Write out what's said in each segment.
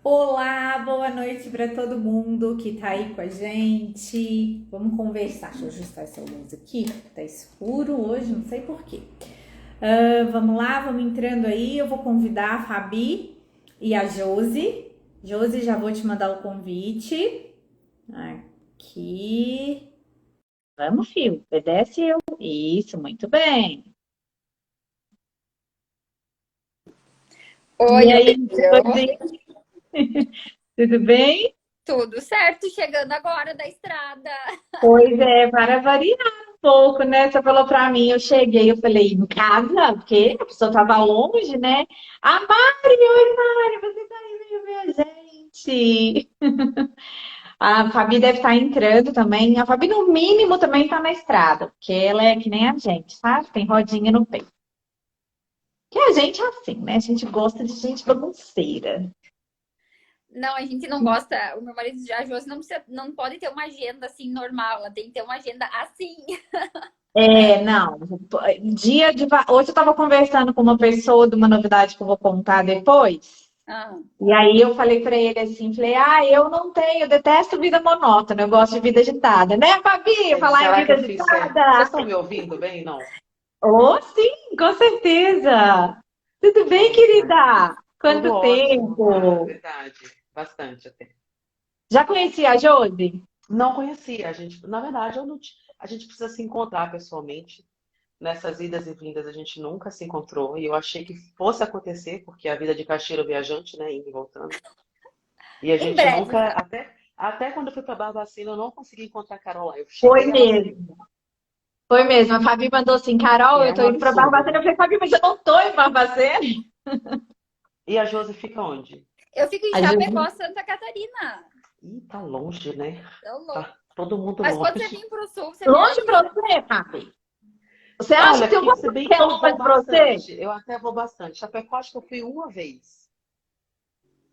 Olá, boa noite para todo mundo que tá aí com a gente. Vamos conversar. Deixa eu ajustar essa luz aqui, porque tá escuro hoje, não sei por quê. Vamos lá, vamos entrando aí. Eu vou convidar a Fabi e a Josi. Josi, já vou te mandar o convite. Aqui. Vamos, filho, obedece eu. Isso, muito bem. E Oi, aí, oi. Josi, tudo bem? Tudo certo? Chegando agora da estrada. Pois é, para variar um pouco, né? Você falou para mim, eu cheguei, eu falei, em casa, porque a pessoa estava longe, né? A Mari, oi Mari, você tá aí, veio ver a gente. A Fabi deve estar entrando também. A Fabi, no mínimo, também está na estrada, porque ela é que nem a gente, sabe? Tem rodinha no peito. Que a gente é assim, né? A gente gosta de gente bagunceira. Não, a gente não gosta. O meu marido já, a Josi, não pode ter uma agenda assim normal. Ela tem que ter uma agenda assim. É, não. Hoje eu estava conversando com uma pessoa de uma novidade que eu vou contar depois. Ah, E aí eu falei pra ele assim, falei, eu não tenho, eu detesto vida monótona, eu gosto de vida agitada, né, Fabi? É, Falar em será que vida eu fiz certo? Vocês agitada? estão me ouvindo bem? Não. Oh, sim, com certeza. Tudo bem, Ai, querida? tudo Quanto ótimo. Ah, tempo? verdade. Bastante até. Já conhecia a Josi? Não conhecia, a gente. Na verdade, eu não, a gente precisa se encontrar pessoalmente. Nessas idas e vindas a gente nunca se encontrou. E eu achei que fosse acontecer, porque a vida de caixeiro viajante, né? Indo e voltando. E a em gente breve, nunca. tá? Até quando eu fui para Barbacena, eu não consegui encontrar a Carol lá. Eu Foi cheguei e ela mesmo. sumiu. Foi mesmo. A Fabi mandou assim, Carol, eu É tô um indo pra absurdo, Barbacena. Eu né? falei, Fabi, mas eu não tô em Barbacena. E a Josi fica onde? Eu fico em A Josi, Chapecó, Santa Catarina. Ih, tá longe, né? Tô louco. Tá todo mundo Mas quando você longe. vir pro sul, você me longe pra avisa. você, Fabi. Você acha Olha, que eu vou se pra bem que eu vou quilômetros pra você? bastante. Eu até vou bastante. Chapecó, acho que eu fui uma vez.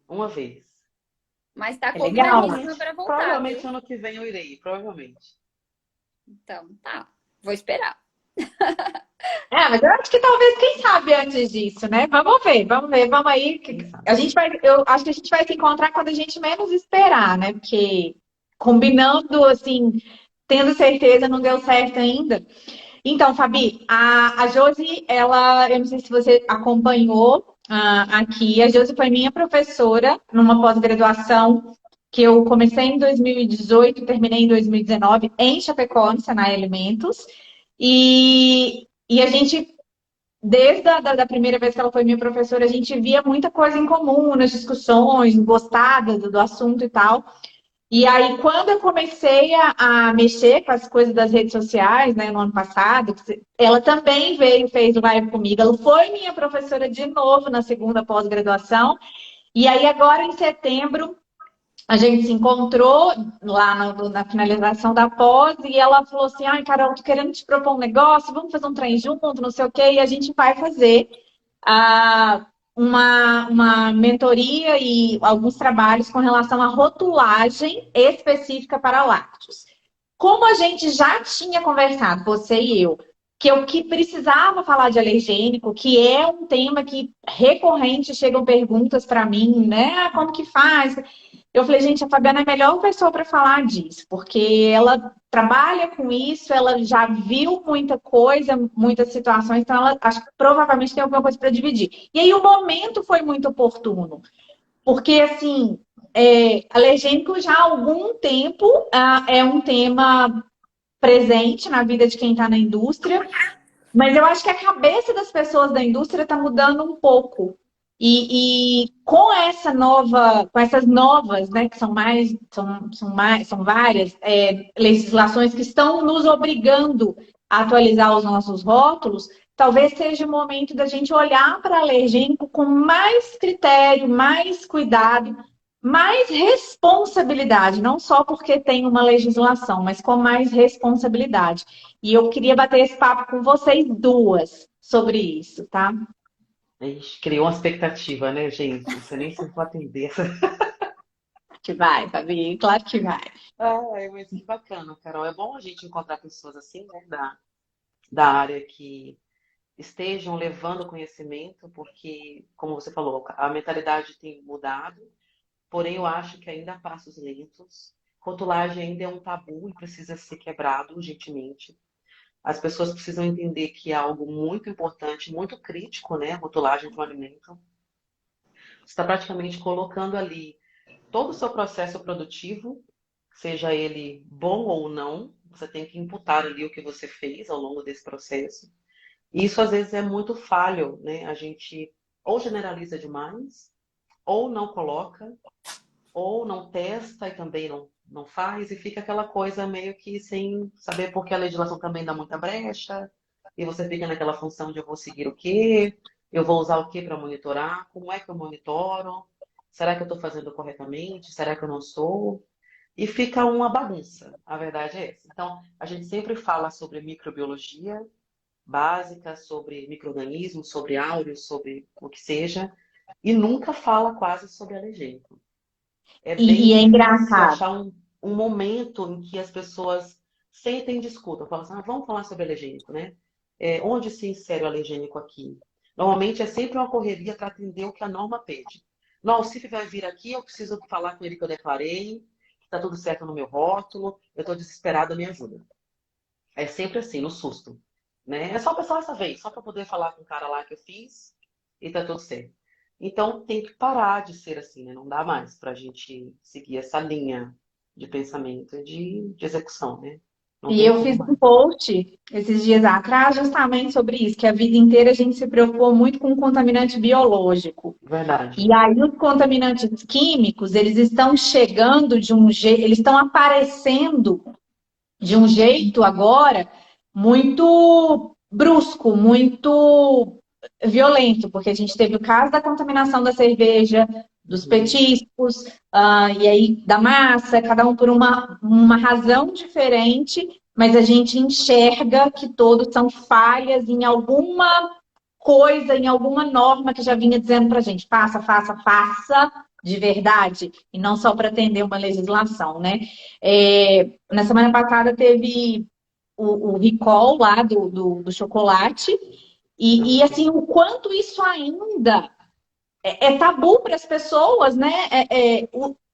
Uma vez. Mas tá É legal. convidadíssima Provavelmente, para voltar, provavelmente viu? ano que vem eu irei. Provavelmente. Então, tá. Vou esperar. É, mas eu acho que talvez, quem sabe antes disso, né? Vamos ver, vamos aí. Quem sabe? A gente vai, eu acho que a gente vai se encontrar quando a gente menos esperar, né? Porque combinando, assim, tendo certeza, não deu certo ainda. Então, Fabi, a Josi, ela, eu não sei se você acompanhou aqui, a Josi foi minha professora numa pós-graduação que eu comecei em 2018, terminei em 2019 em Chapecó, no Senai Alimentos. E a gente, desde da primeira vez que ela foi minha professora, a gente via muita coisa em comum nas discussões, gostava do assunto e tal. E aí, quando eu comecei a mexer com as coisas das redes sociais, né, no ano passado, ela também veio, fez o live comigo. Ela foi minha professora de novo na segunda pós-graduação. E aí, agora em setembro, a gente se encontrou lá na finalização da pós e ela falou assim: ai, Carol, tô querendo te propor um negócio, vamos fazer um trem junto, não sei o quê, e a gente vai fazer uma mentoria e alguns trabalhos com relação à rotulagem específica para lácteos. Como a gente já tinha conversado, você e eu, que eu que precisava falar de alergênico, que é um tema que recorrente chegam perguntas para mim, né? Como que faz? Eu falei, gente, a Fabiana é a melhor pessoa para falar disso, porque ela trabalha com isso, ela já viu muita coisa, muitas situações, então ela acho que provavelmente tem alguma coisa para dividir. E aí o momento foi muito oportuno, porque assim, alergênico já há algum tempo é um tema presente na vida de quem está na indústria, mas eu acho que a cabeça das pessoas da indústria está mudando um pouco. E com essa nova, com essas novas, né, que são várias legislações que estão nos obrigando a atualizar os nossos rótulos, talvez seja o momento da gente olhar para alergênico com mais critério, mais cuidado, mais responsabilidade, não só porque tem uma legislação, mas com mais responsabilidade. E eu queria bater esse papo com vocês duas sobre isso, tá? A gente criou uma expectativa, né, gente? Não sei nem se eu vou atender. Que vai, Fabi, claro que vai. Ai, mas que bacana, Carol. É bom a gente encontrar pessoas assim, né, da área que estejam levando conhecimento, porque, como você falou, a mentalidade tem mudado. porém eu acho que ainda há passos lentos. Rotulagem ainda é um tabu e precisa ser quebrado urgentemente. As pessoas precisam entender que é algo muito importante, muito crítico, né? A rotulagem de um alimento. Você está praticamente colocando ali todo o seu processo produtivo, seja ele bom ou não, você tem que imputar ali o que você fez ao longo desse processo. E isso às vezes é muito falho, né? A gente ou generaliza demais, ou não coloca, ou não testa e também não faz, e fica aquela coisa meio que sem saber porque a legislação também dá muita brecha, e você fica naquela função de eu vou seguir o quê? Eu vou usar o quê para monitorar? Como é que eu monitoro? Será que eu estou fazendo corretamente? Será que eu não estou? E fica uma bagunça, a verdade é essa. Então, a gente sempre fala sobre microbiologia básica, sobre micro-organismos, sobre áureos, sobre o que seja, e nunca fala quase sobre alergênico. É E bem é difícil engraçado. achar um momento em que as pessoas sentem e discutam. Falam assim, vamos falar sobre alergênico, né? Onde se insere o alergênico aqui? Normalmente é sempre uma correria para atender o que a norma pede. Não, o CIF vai vir aqui, eu preciso falar com ele que eu declarei, que está tudo certo no meu rótulo, eu estou desesperada, me ajuda. É sempre assim, no susto. Né? É só passar essa vez, só para poder falar com o cara lá que eu fiz e tá tudo certo. Então tem que parar de ser assim, né? Não dá mais para a gente seguir essa linha de pensamento e de execução, né? Não E tem eu como fiz um mais. post esses dias atrás justamente sobre isso, que a vida inteira a gente se preocupou muito com o contaminante biológico. Verdade. E aí os contaminantes químicos, eles estão chegando de um jeito, eles estão aparecendo de um jeito agora muito brusco, muito violento, porque a gente teve o caso da contaminação da cerveja, dos Uhum. petiscos, e aí da massa, cada um por uma razão diferente, mas a gente enxerga que todos são falhas em alguma coisa, em alguma norma que já vinha dizendo para a gente, faça, faça, faça de verdade, e não só para atender uma legislação, né? Na semana passada teve o recall lá do chocolate, e assim, o quanto isso ainda é tabu para as pessoas, né?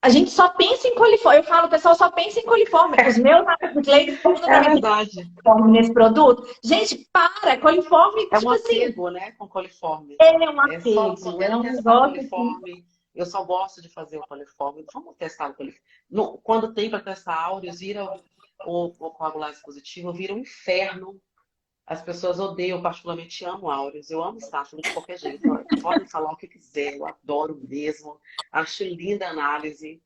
A gente só pensa em coliforme. Eu falo, o pessoal só pensa em coliforme. Os meus amigos leigos perguntam É para mim, verdade. coliforme nesse produto? Gente, para! Coliforme, É um tipo assim, apego, né, com coliforme. é um Só apego, é quero um testar negócio assim. coliforme. Eu só gosto de fazer o coliforme. Vamos testar o coliforme. Quando tem para testar áureos, vira o coagulase positivo, vira um inferno. As pessoas odeiam, eu particularmente amo áureos. Eu amo Sáfilo de qualquer jeito. Podem falar o que quiser, eu adoro mesmo. Acho linda a análise.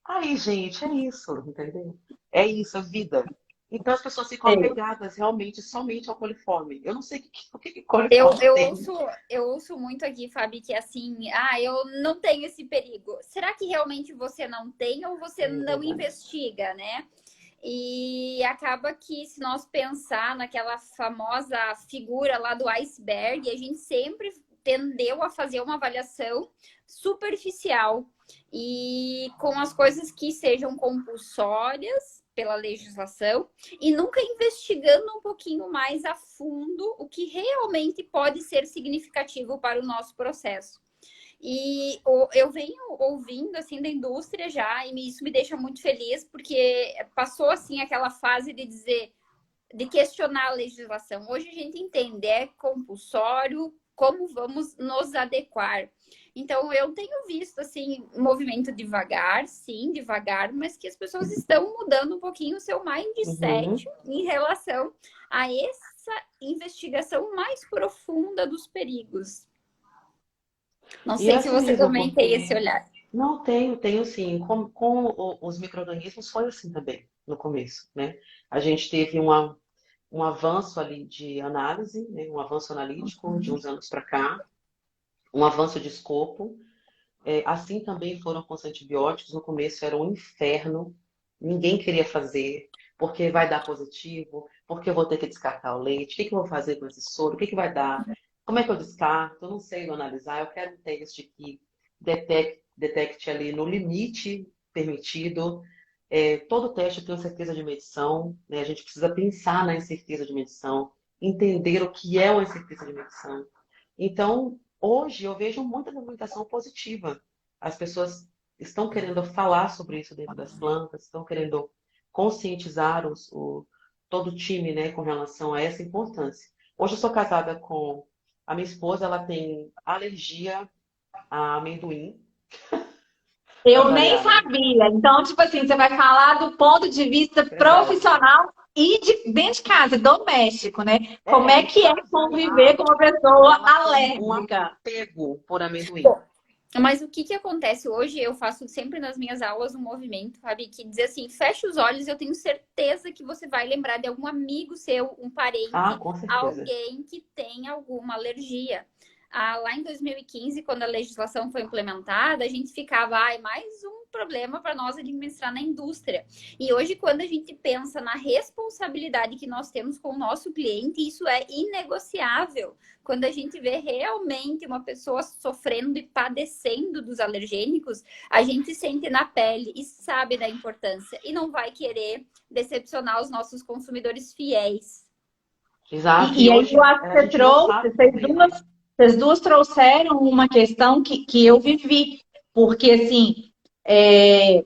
Aí, gente, é isso, entendeu? É isso, a vida. Então as pessoas ficam É. apegadas realmente somente ao coliforme. Eu não sei o que Eu, coliforme eu tem. ouço, eu ouço muito aqui, Fabi, que assim, eu não tenho esse perigo. Será que realmente você não tem ou você É não verdade. investiga, né? E acaba que se nós pensar naquela famosa figura lá do iceberg, a gente sempre tendeu a fazer uma avaliação superficial e com as coisas que sejam compulsórias pela legislação e nunca investigando um pouquinho mais a fundo o que realmente pode ser significativo para o nosso processo. E eu venho ouvindo assim da indústria já, e isso me deixa muito feliz, porque passou assim aquela fase de dizer, de questionar a legislação. Hoje a gente entende, é compulsório, como vamos nos adequar. Então eu tenho visto assim, movimento devagar, sim, devagar, mas que as pessoas estão mudando um pouquinho o seu mindset Uhum. em relação a essa investigação mais profunda dos perigos. Não E é sei se assim você mesmo, também tem esse porque olhar. não tenho sim. Com os micro-organismos foi assim também no começo, né? A gente teve um avanço ali de análise, né? Um avanço analítico de uns anos para cá, um avanço de escopo. Assim também foram com os antibióticos. No começo era um inferno, ninguém queria fazer, porque vai dar positivo, porque eu vou ter que descartar o leite, o que que eu vou fazer com esse soro, o que que vai dar, como é que eu descarto, eu não sei analisar, eu quero um teste que detecte ali no limite permitido. Todo teste eu tenho certeza de medição, né? A gente precisa pensar na incerteza de medição, entender o que é uma incerteza de medição. Então, hoje eu vejo muita movimentação positiva. As pessoas estão querendo falar sobre isso dentro das plantas, estão querendo conscientizar todo o time, né, com relação a essa importância. Hoje eu sou casada com a minha esposa, ela tem alergia a amendoim, para Eu nem variar, né? sabia. Então, tipo assim, você vai falar do ponto de vista Verdade. profissional e dentro de casa, doméstico, né? Como É, é no que é caso, conviver com uma pessoa ela tem um alérgica? apego por amendoim. Bom, mas o que que acontece hoje? Eu faço sempre nas minhas aulas um movimento, Fabi, que diz assim: fecha os olhos, eu tenho certeza que você vai lembrar de algum amigo seu, um Ah, parente, com certeza. alguém que tem alguma alergia. Lá em 2015, quando a legislação foi implementada, a gente ficava, ai, mais um problema para nós administrar na indústria. E hoje, quando a gente pensa na responsabilidade que nós temos com o nosso cliente, isso é inegociável. Quando a gente vê realmente uma pessoa sofrendo e padecendo dos alergênicos, a gente sente na pele e sabe da importância e não vai querer decepcionar os nossos consumidores fiéis. Exato. E E aí eu hoje acho que a você gente não trouxe, sabe também, né? vocês duas trouxeram uma questão que eu vivi. Porque, assim, é,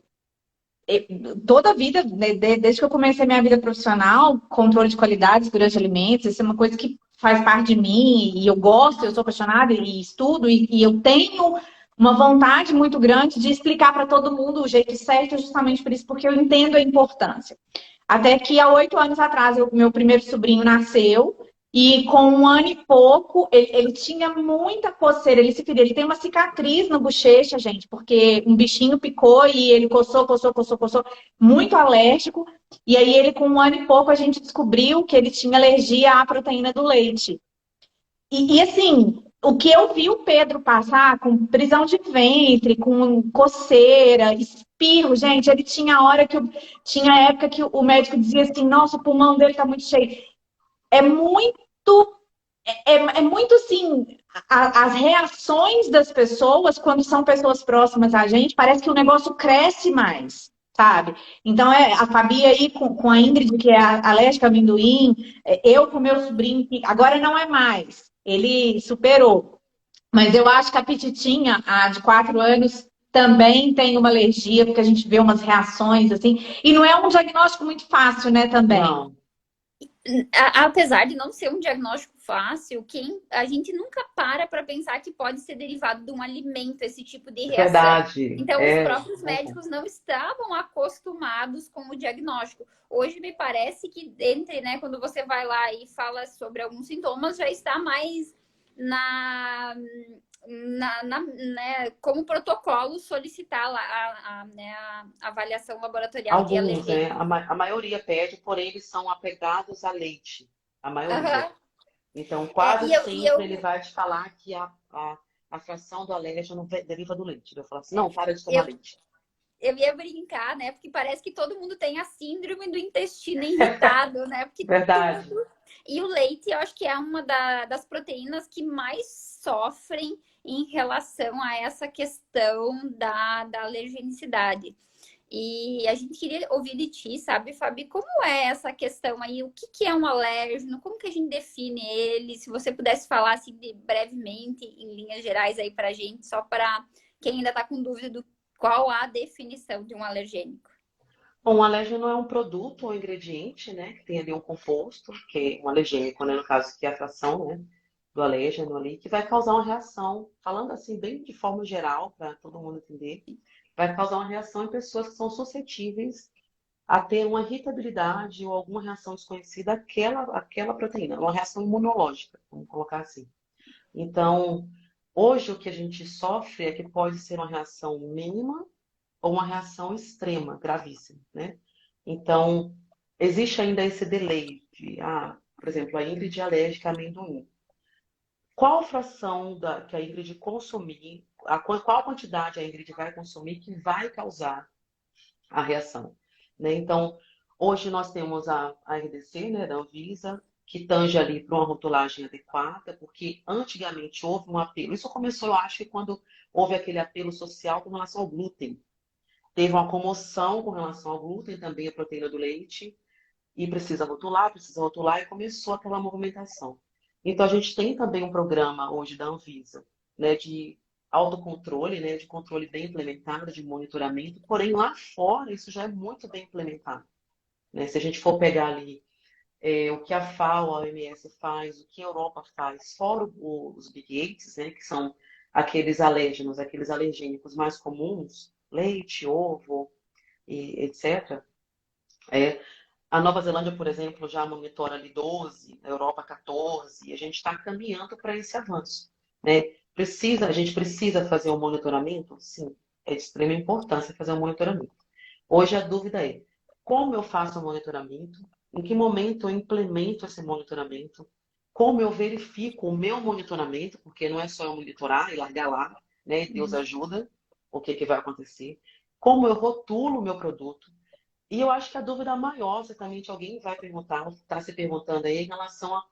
é, toda a vida, né, desde que eu comecei minha vida profissional, controle de qualidade, segurança de alimentos, isso é uma coisa que faz parte de mim, e eu gosto, eu sou apaixonada e estudo, e eu tenho uma vontade muito grande de explicar para todo mundo o jeito certo, justamente por isso, porque eu entendo a importância. Até que há 8 anos atrás, meu primeiro sobrinho nasceu. E com 1 ano e pouco, ele tinha muita coceira, ele se feriu. Ele tem uma cicatriz na bochecha, gente, porque um bichinho picou e ele coçou, coçou, coçou, coçou, muito alérgico. E aí, ele, com 1 ano e pouco, a gente descobriu que ele tinha alergia à proteína do leite. E assim, o que eu vi o Pedro passar com prisão de ventre, com coceira, espirro, gente, ele tinha hora que tinha época que o médico dizia assim, nossa, o pulmão dele tá muito cheio. É muito, é muito assim, as reações das pessoas, quando são pessoas próximas a gente, parece que o negócio cresce mais. Sabe? Então, a Fabi aí com a Ingrid, que é alérgica a amendoim, eu com meu sobrinho, que agora não é mais, ele superou. Mas eu acho que a Pititinha, a de 4 anos, também tem uma alergia, porque a gente vê umas reações assim. E não é um diagnóstico muito fácil, né, também. Não, Apesar de não ser um diagnóstico fácil, a gente nunca para pensar que pode ser derivado de um alimento, esse tipo de é reação. verdade. Então, os É, próprios bom ponto. médicos não estavam acostumados com o diagnóstico. Hoje, me parece que, entre, né, quando você vai lá e fala sobre alguns sintomas, já está mais na, né, como protocolo solicitar lá né, a avaliação laboratorial de Alguns, né? alergênicos. A maioria pede, porém eles são apegados a leite. A maioria. Aham. Então, É, quase e sempre ele eu, vai te falar que a fração do alérgeno deriva do leite. Ele vai falar assim, não, para de tomar eu, leite. eu ia brincar, né? Porque parece que todo mundo tem a síndrome do intestino irritado, né? Porque tudo. Verdade. E o leite, eu acho que é uma das proteínas que mais sofrem em relação a essa questão da alergenicidade. E a gente queria ouvir de ti, sabe, Fabi, como é essa questão aí? O que é um alérgeno? Como que a gente define ele? Se você pudesse falar assim brevemente, em linhas gerais aí pra gente, só para quem ainda está com dúvida do qual a definição de um alergênico. Bom, o alérgeno é um produto ou ingrediente, né? Que tem ali um composto, que é um alergênico, né? No caso, que é a fração, né? Do alérgeno ali, que vai causar uma reação, falando assim, bem de forma geral, para todo mundo entender, vai causar uma reação em pessoas que são suscetíveis a ter uma irritabilidade ou alguma reação desconhecida àquela proteína, uma reação imunológica, vamos colocar assim. Então, hoje o que a gente sofre é que pode ser uma reação mínima ou uma reação extrema, gravíssima, né? Então, existe ainda esse delay de, por exemplo, a Ingrid é alérgica a amendoim. Qual fração que a Ingrid consumir, qual quantidade a Ingrid vai consumir que vai causar a reação, né? Então, hoje nós temos a RDC, né, da Anvisa, que tange ali para uma rotulagem adequada, porque antigamente houve um apelo. Isso começou, eu acho, que quando houve aquele apelo social com relação ao glúten. Teve uma comoção com relação ao glúten, também a proteína do leite, e precisa rotular, e começou aquela movimentação. Então, a gente tem também um programa hoje da Anvisa, né, de autocontrole, né, de controle bem implementado, de monitoramento, porém lá fora isso já é muito bem implementado, né? Se a gente for pegar ali o que a FAO, a OMS faz, o que a Europa faz, fora os Big Eights, né, que são aqueles alérgenos, aqueles alergênicos mais comuns, leite, ovo, e etc. A Nova Zelândia, por exemplo, já monitora ali 12, a Europa 14, e a gente está caminhando para esse avanço, né? A gente precisa fazer um monitoramento? Sim, é de extrema importância fazer um monitoramento. Hoje a dúvida é, como eu faço o monitoramento? Em que momento eu implemento esse monitoramento? Como eu verifico o meu monitoramento? Porque não é só eu monitorar e largar lá, né? Deus ajuda, o que vai acontecer? Como eu rotulo o meu produto? E eu acho que a dúvida maior, certamente alguém vai perguntar, está se perguntando aí, em relação a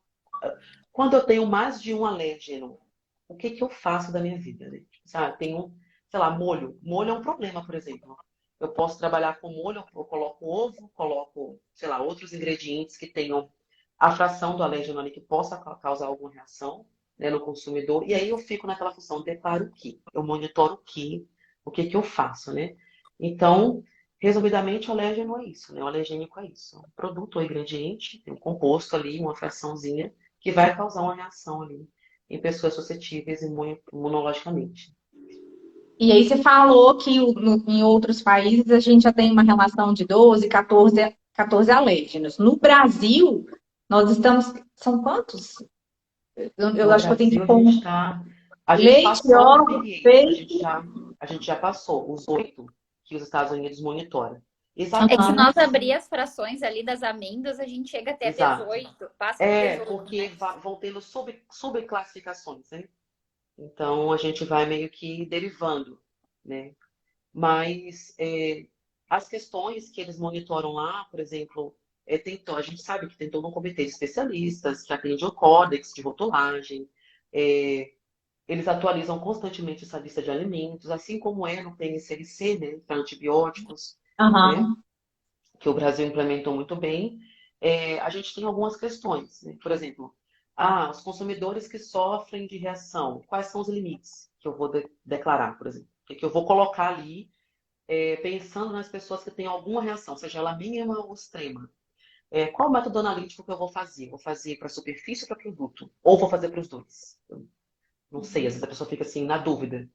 quando eu tenho mais de um alérgeno, o que eu faço da minha vida, né? Sabe, tenho, sei lá, molho. Molho é um problema, por exemplo. Eu posso trabalhar com molho, eu coloco ovo, coloco, sei lá, outros ingredientes que tenham a fração do alérgeno ali que possa causar alguma reação, né, no consumidor. E aí eu fico naquela função, deparo o que? Eu monitoro o que eu faço, né? Então, resumidamente, o alérgeno é isso, né? O alergênico é isso. Um produto ou ingrediente, tem um composto ali, uma fraçãozinha, que vai causar uma reação ali em pessoas suscetíveis imunologicamente. E aí você falou que em outros países a gente já tem uma relação de 12, 14 alérgenos. No Brasil, nós estamos. São quantos? Eu No acho que eu tenho que Brasil, pôr a gente leite, passou dos óleo, Big Eight, leite. a gente já passou os 8 que os Estados Unidos monitoram. É que se Aham. nós Exatamente abrir assim, as frações ali das amêndoas, a gente chega até exato. 18, passa de 18, Porque né? vão tendo subclassificações, né? Então, a gente vai meio que derivando, né? Mas as questões que eles monitoram lá, por exemplo, a gente sabe que tem todo um comitê de especialistas que atende o códex de rotulagem, é, eles atualizam constantemente essa lista de alimentos, assim como é no PNCLC, né, para antibióticos, né, Aham. que o Brasil implementou muito bem. A gente tem algumas questões, né? Por exemplo, os consumidores que sofrem de reação, quais são os limites que eu vou declarar, por exemplo? O que eu vou colocar ali pensando nas pessoas que têm alguma reação, seja ela mínima ou extrema. Qual o método analítico que eu vou fazer? Vou fazer para superfície ou para produto? Ou vou fazer para os dois? Eu não sei, às vezes a pessoa fica assim, na dúvida.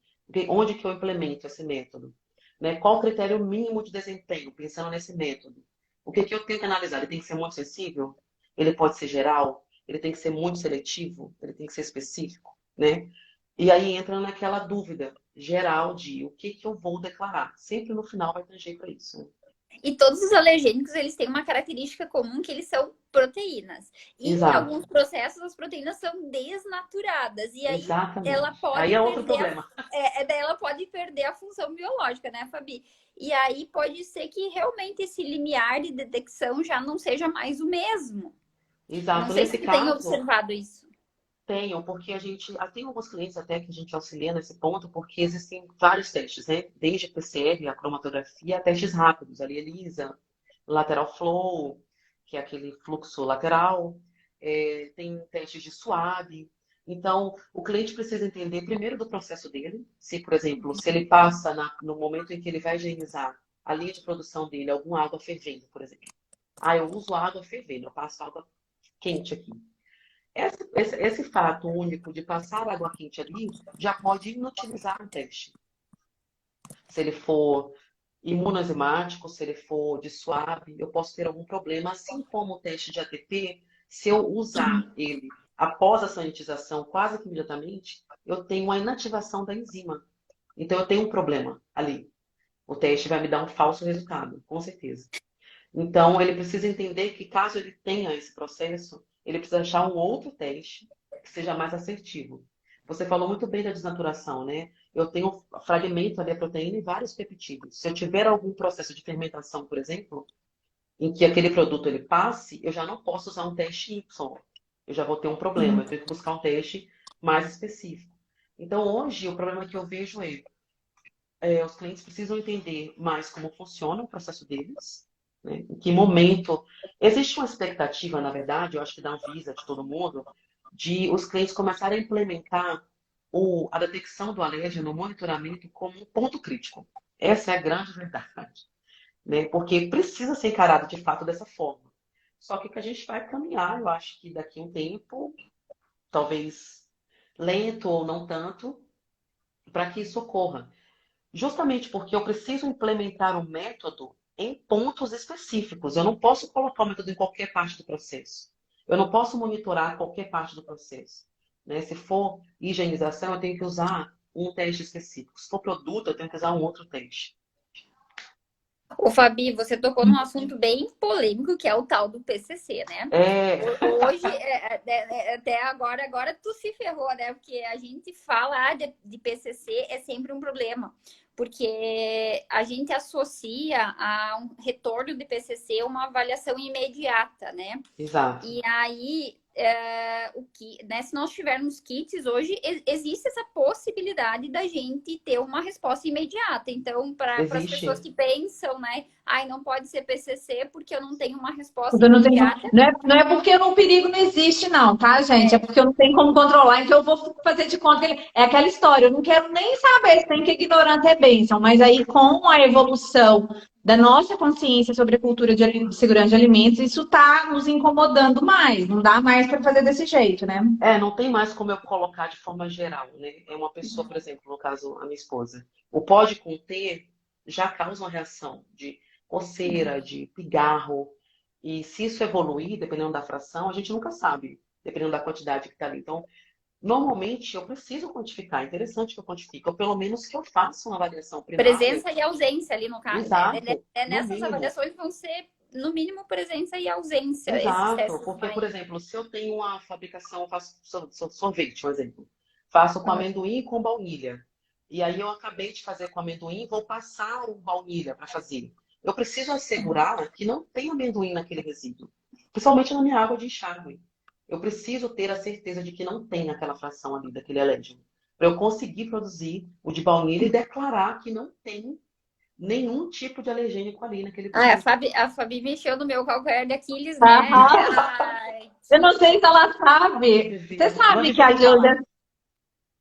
Onde que eu implemento esse método? Né? Qual o critério mínimo de desempenho, pensando nesse método? O que eu tenho que analisar? Ele tem que ser muito sensível? Ele pode ser geral? Ele tem que ser muito seletivo? Ele tem que ser específico? Né? E aí entra naquela dúvida geral de o que eu vou declarar. Sempre no final vai ter jeito para isso. Né? E todos os alergênicos, eles têm uma característica comum que eles são proteínas. E em Exato, alguns processos, as proteínas são desnaturadas. E aí ela exatamente. Aí pode é outro perder problema. daí ela pode perder a função biológica, né, Fabi? E aí pode ser que realmente esse limiar de detecção já não seja mais o mesmo. Eu não Exato. sei se Nesse tu tem caso, observado isso. tenho, porque a gente tem alguns clientes até que a gente auxilia nesse ponto, porque existem vários testes, né? Desde a PCR, a cromatografia, a testes rápidos, ali ELISA, lateral flow, que é aquele fluxo lateral, tem testes de SWAB. Então, o cliente precisa entender primeiro do processo dele, se, por exemplo, se ele passa no momento em que ele vai higienizar a linha de produção dele, alguma água fervendo, por exemplo. Eu uso água fervendo, eu passo água quente aqui. Esse fato único de passar água quente ali já pode inutilizar o teste. Se ele for imunoenzimático, se ele for de suave, eu posso ter algum problema, assim como o teste de ATP, se eu usar ele após a sanitização quase que imediatamente, eu tenho uma inativação da enzima. Então eu tenho um problema ali. O teste vai me dar um falso resultado, com certeza. Então, ele precisa entender que, caso ele tenha esse processo, ele precisa achar um outro teste que seja mais assertivo. Você falou muito bem da desnaturação, né? Eu tenho fragmento ali da proteína e vários peptídeos. Se eu tiver algum processo de fermentação, por exemplo, em que aquele produto ele passe, eu já não posso usar um teste Y. Eu já vou ter um problema. Eu tenho que buscar um teste mais específico. Então, hoje, o problema que eu vejo os clientes precisam entender mais como funciona o processo deles, né? Em que momento. Existe uma expectativa, na verdade, eu acho que da Anvisa, de todo mundo, de os clientes começarem a implementar a detecção do alérgeno, o monitoramento como um ponto crítico. Essa é a grande verdade, né? Porque precisa ser encarado de fato dessa forma. Só que a gente vai caminhar, eu acho que daqui a um tempo, talvez lento ou não tanto, para que isso ocorra. Justamente porque eu preciso implementar o método em pontos específicos. Eu não posso colocar o método em qualquer parte do processo. Eu não posso monitorar qualquer parte do processo, né? Se for higienização, eu tenho que usar um teste específico. Se for produto, eu tenho que usar um outro teste. Ô, Fabi, você tocou num assunto bem polêmico, que é o tal do PCC, né? É, Hoje, até agora tu se ferrou, né? Porque a gente fala de PCC é sempre um problema, porque a gente associa a um retorno de PCC uma avaliação imediata, né? exato. E aí, né, se nós tivermos kits, hoje existe essa possibilidade da gente ter uma resposta imediata. Então, para as pessoas Existe. que pensam, né, ai, não pode ser PCC porque eu não tenho uma resposta Porque eu não tenho, imediata. não é porque o perigo não existe, não, tá, gente? É porque eu não tenho como controlar, então eu vou fazer de conta que é aquela história. Eu não quero nem saber se tem que ignorância é bênção, mas aí com a evolução da nossa consciência sobre a cultura de segurança de alimentos, isso está nos incomodando mais. Não dá mais para fazer desse jeito, né? Não tem mais como eu colocar de forma geral, né? É uma pessoa, por exemplo, no caso, a minha esposa. O pode conter já causa uma reação de coceira, de pigarro. E se isso evoluir, dependendo da fração, a gente nunca sabe, dependendo da quantidade que está ali. Então, normalmente, eu preciso quantificar. É interessante que eu quantifique, ou pelo menos que eu faça uma avaliação primária. Presença e ausência ali no caso, né? Exato, no Nessas mínimo. avaliações vão ser, no mínimo, presença e ausência, esses Exato, testes porque, por mais. exemplo, se eu tenho uma fabricação, eu faço sorvete, por exemplo, faço com amendoim e com baunilha, e aí eu acabei de fazer com amendoim, vou passar o baunilha para fazer. Eu preciso assegurar que não tem amendoim naquele resíduo, principalmente na minha água de enxágue. Eu preciso ter a certeza de que não tem naquela fração ali daquele alérgeno, para eu conseguir produzir o de baunilha e declarar que não tem nenhum tipo de alergênico ali naquele Ah, produto. A Fabi mexeu no meu calcanhar de Aquiles, né? Aham. Ai, Eu não sei se ela sabe. Você sabe que a Júlia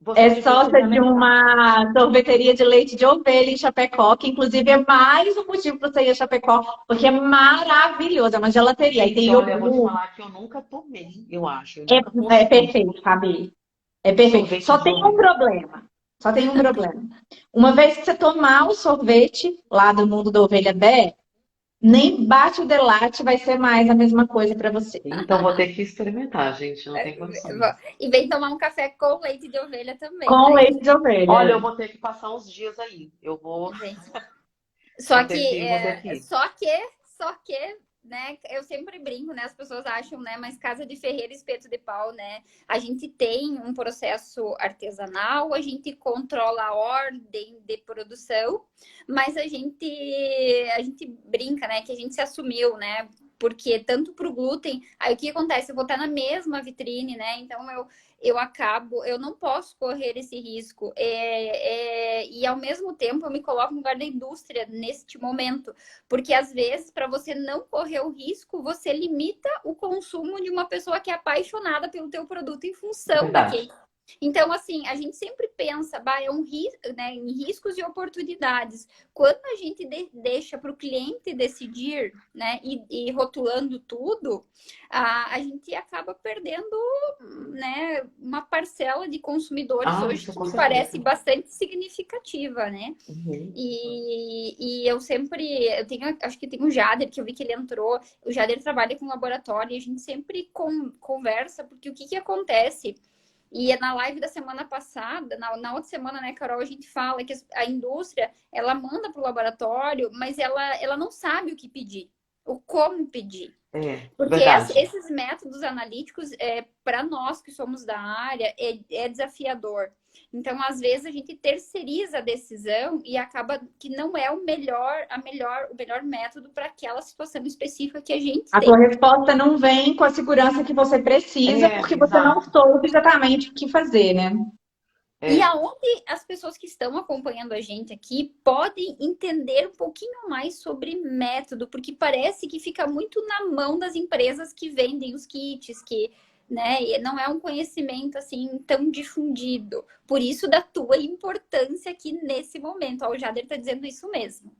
Você é devia sócia me de falar. uma sorveteria de leite de ovelha em Chapecó, que inclusive é mais um motivo para você ir a Chapecó, porque é maravilhoso, é uma gelateria. Aí tem Gente, olha, eu vou te iogurte. falar que eu nunca tomei, eu acho. Eu nunca É consumi perfeito, Fabi. É perfeito. sorvete Só de tem um ovelha. problema. Só tem um problema. Uma vez que você tomar o sorvete lá do mundo da ovelha Bé, nem bate o delate vai ser mais a mesma coisa para você. Então vou ter que experimentar, gente. Não tem condições. e vem tomar um café com leite de ovelha também, Com daí. leite de Olha, eu ovelha. vou ter que passar uns dias aí. Eu vou, Gente. vou Só ter que, que, vou ter que ir. só que, né, eu sempre brinco, né, as pessoas acham, né, mas casa de ferreiro, espeto de pau, né, a gente tem um processo artesanal, a gente controla a ordem de produção, mas a gente brinca, né, que a gente se assumiu, né, porque tanto para o glúten, aí o que acontece? Eu vou estar na mesma vitrine, né, então eu não posso correr esse risco. E ao mesmo tempo eu me coloco no lugar da indústria neste momento. Porque às vezes, para você não correr o risco, você limita o consumo de uma pessoa que é apaixonada pelo teu produto em É função verdade. daquele. Então, assim, a gente sempre pensa, bah, é um risco, né, em riscos e oportunidades. Quando a gente deixa para o cliente decidir, né, e rotulando tudo, a gente acaba perdendo, né, uma parcela de consumidores Ah, hoje isso que com me parece certeza. bastante significativa, né? Uhum. E eu tenho, acho que tem o Jader, que eu vi que ele entrou, o Jader trabalha com laboratório e a gente sempre conversa, porque o que acontece? E na live da semana passada, na outra semana, né, Carol, a gente fala que a indústria, ela manda para o laboratório, mas ela não sabe o que pedir, o como pedir. Porque Verdade. esses métodos analíticos, para nós que somos da área, é desafiador. Então, às vezes, a gente terceiriza a decisão e acaba que não é o melhor método para aquela situação específica que a gente A tem. tua resposta não vem com a segurança que você precisa, porque você não Exato. soube exatamente o que fazer, né? E É. aonde as pessoas que estão acompanhando a gente aqui podem entender um pouquinho mais sobre método, porque parece que fica muito na mão das empresas que vendem os kits, que né? E não é um conhecimento assim tão difundido. Por isso da tua importância aqui nesse momento. Ó, o Jader está dizendo isso mesmo.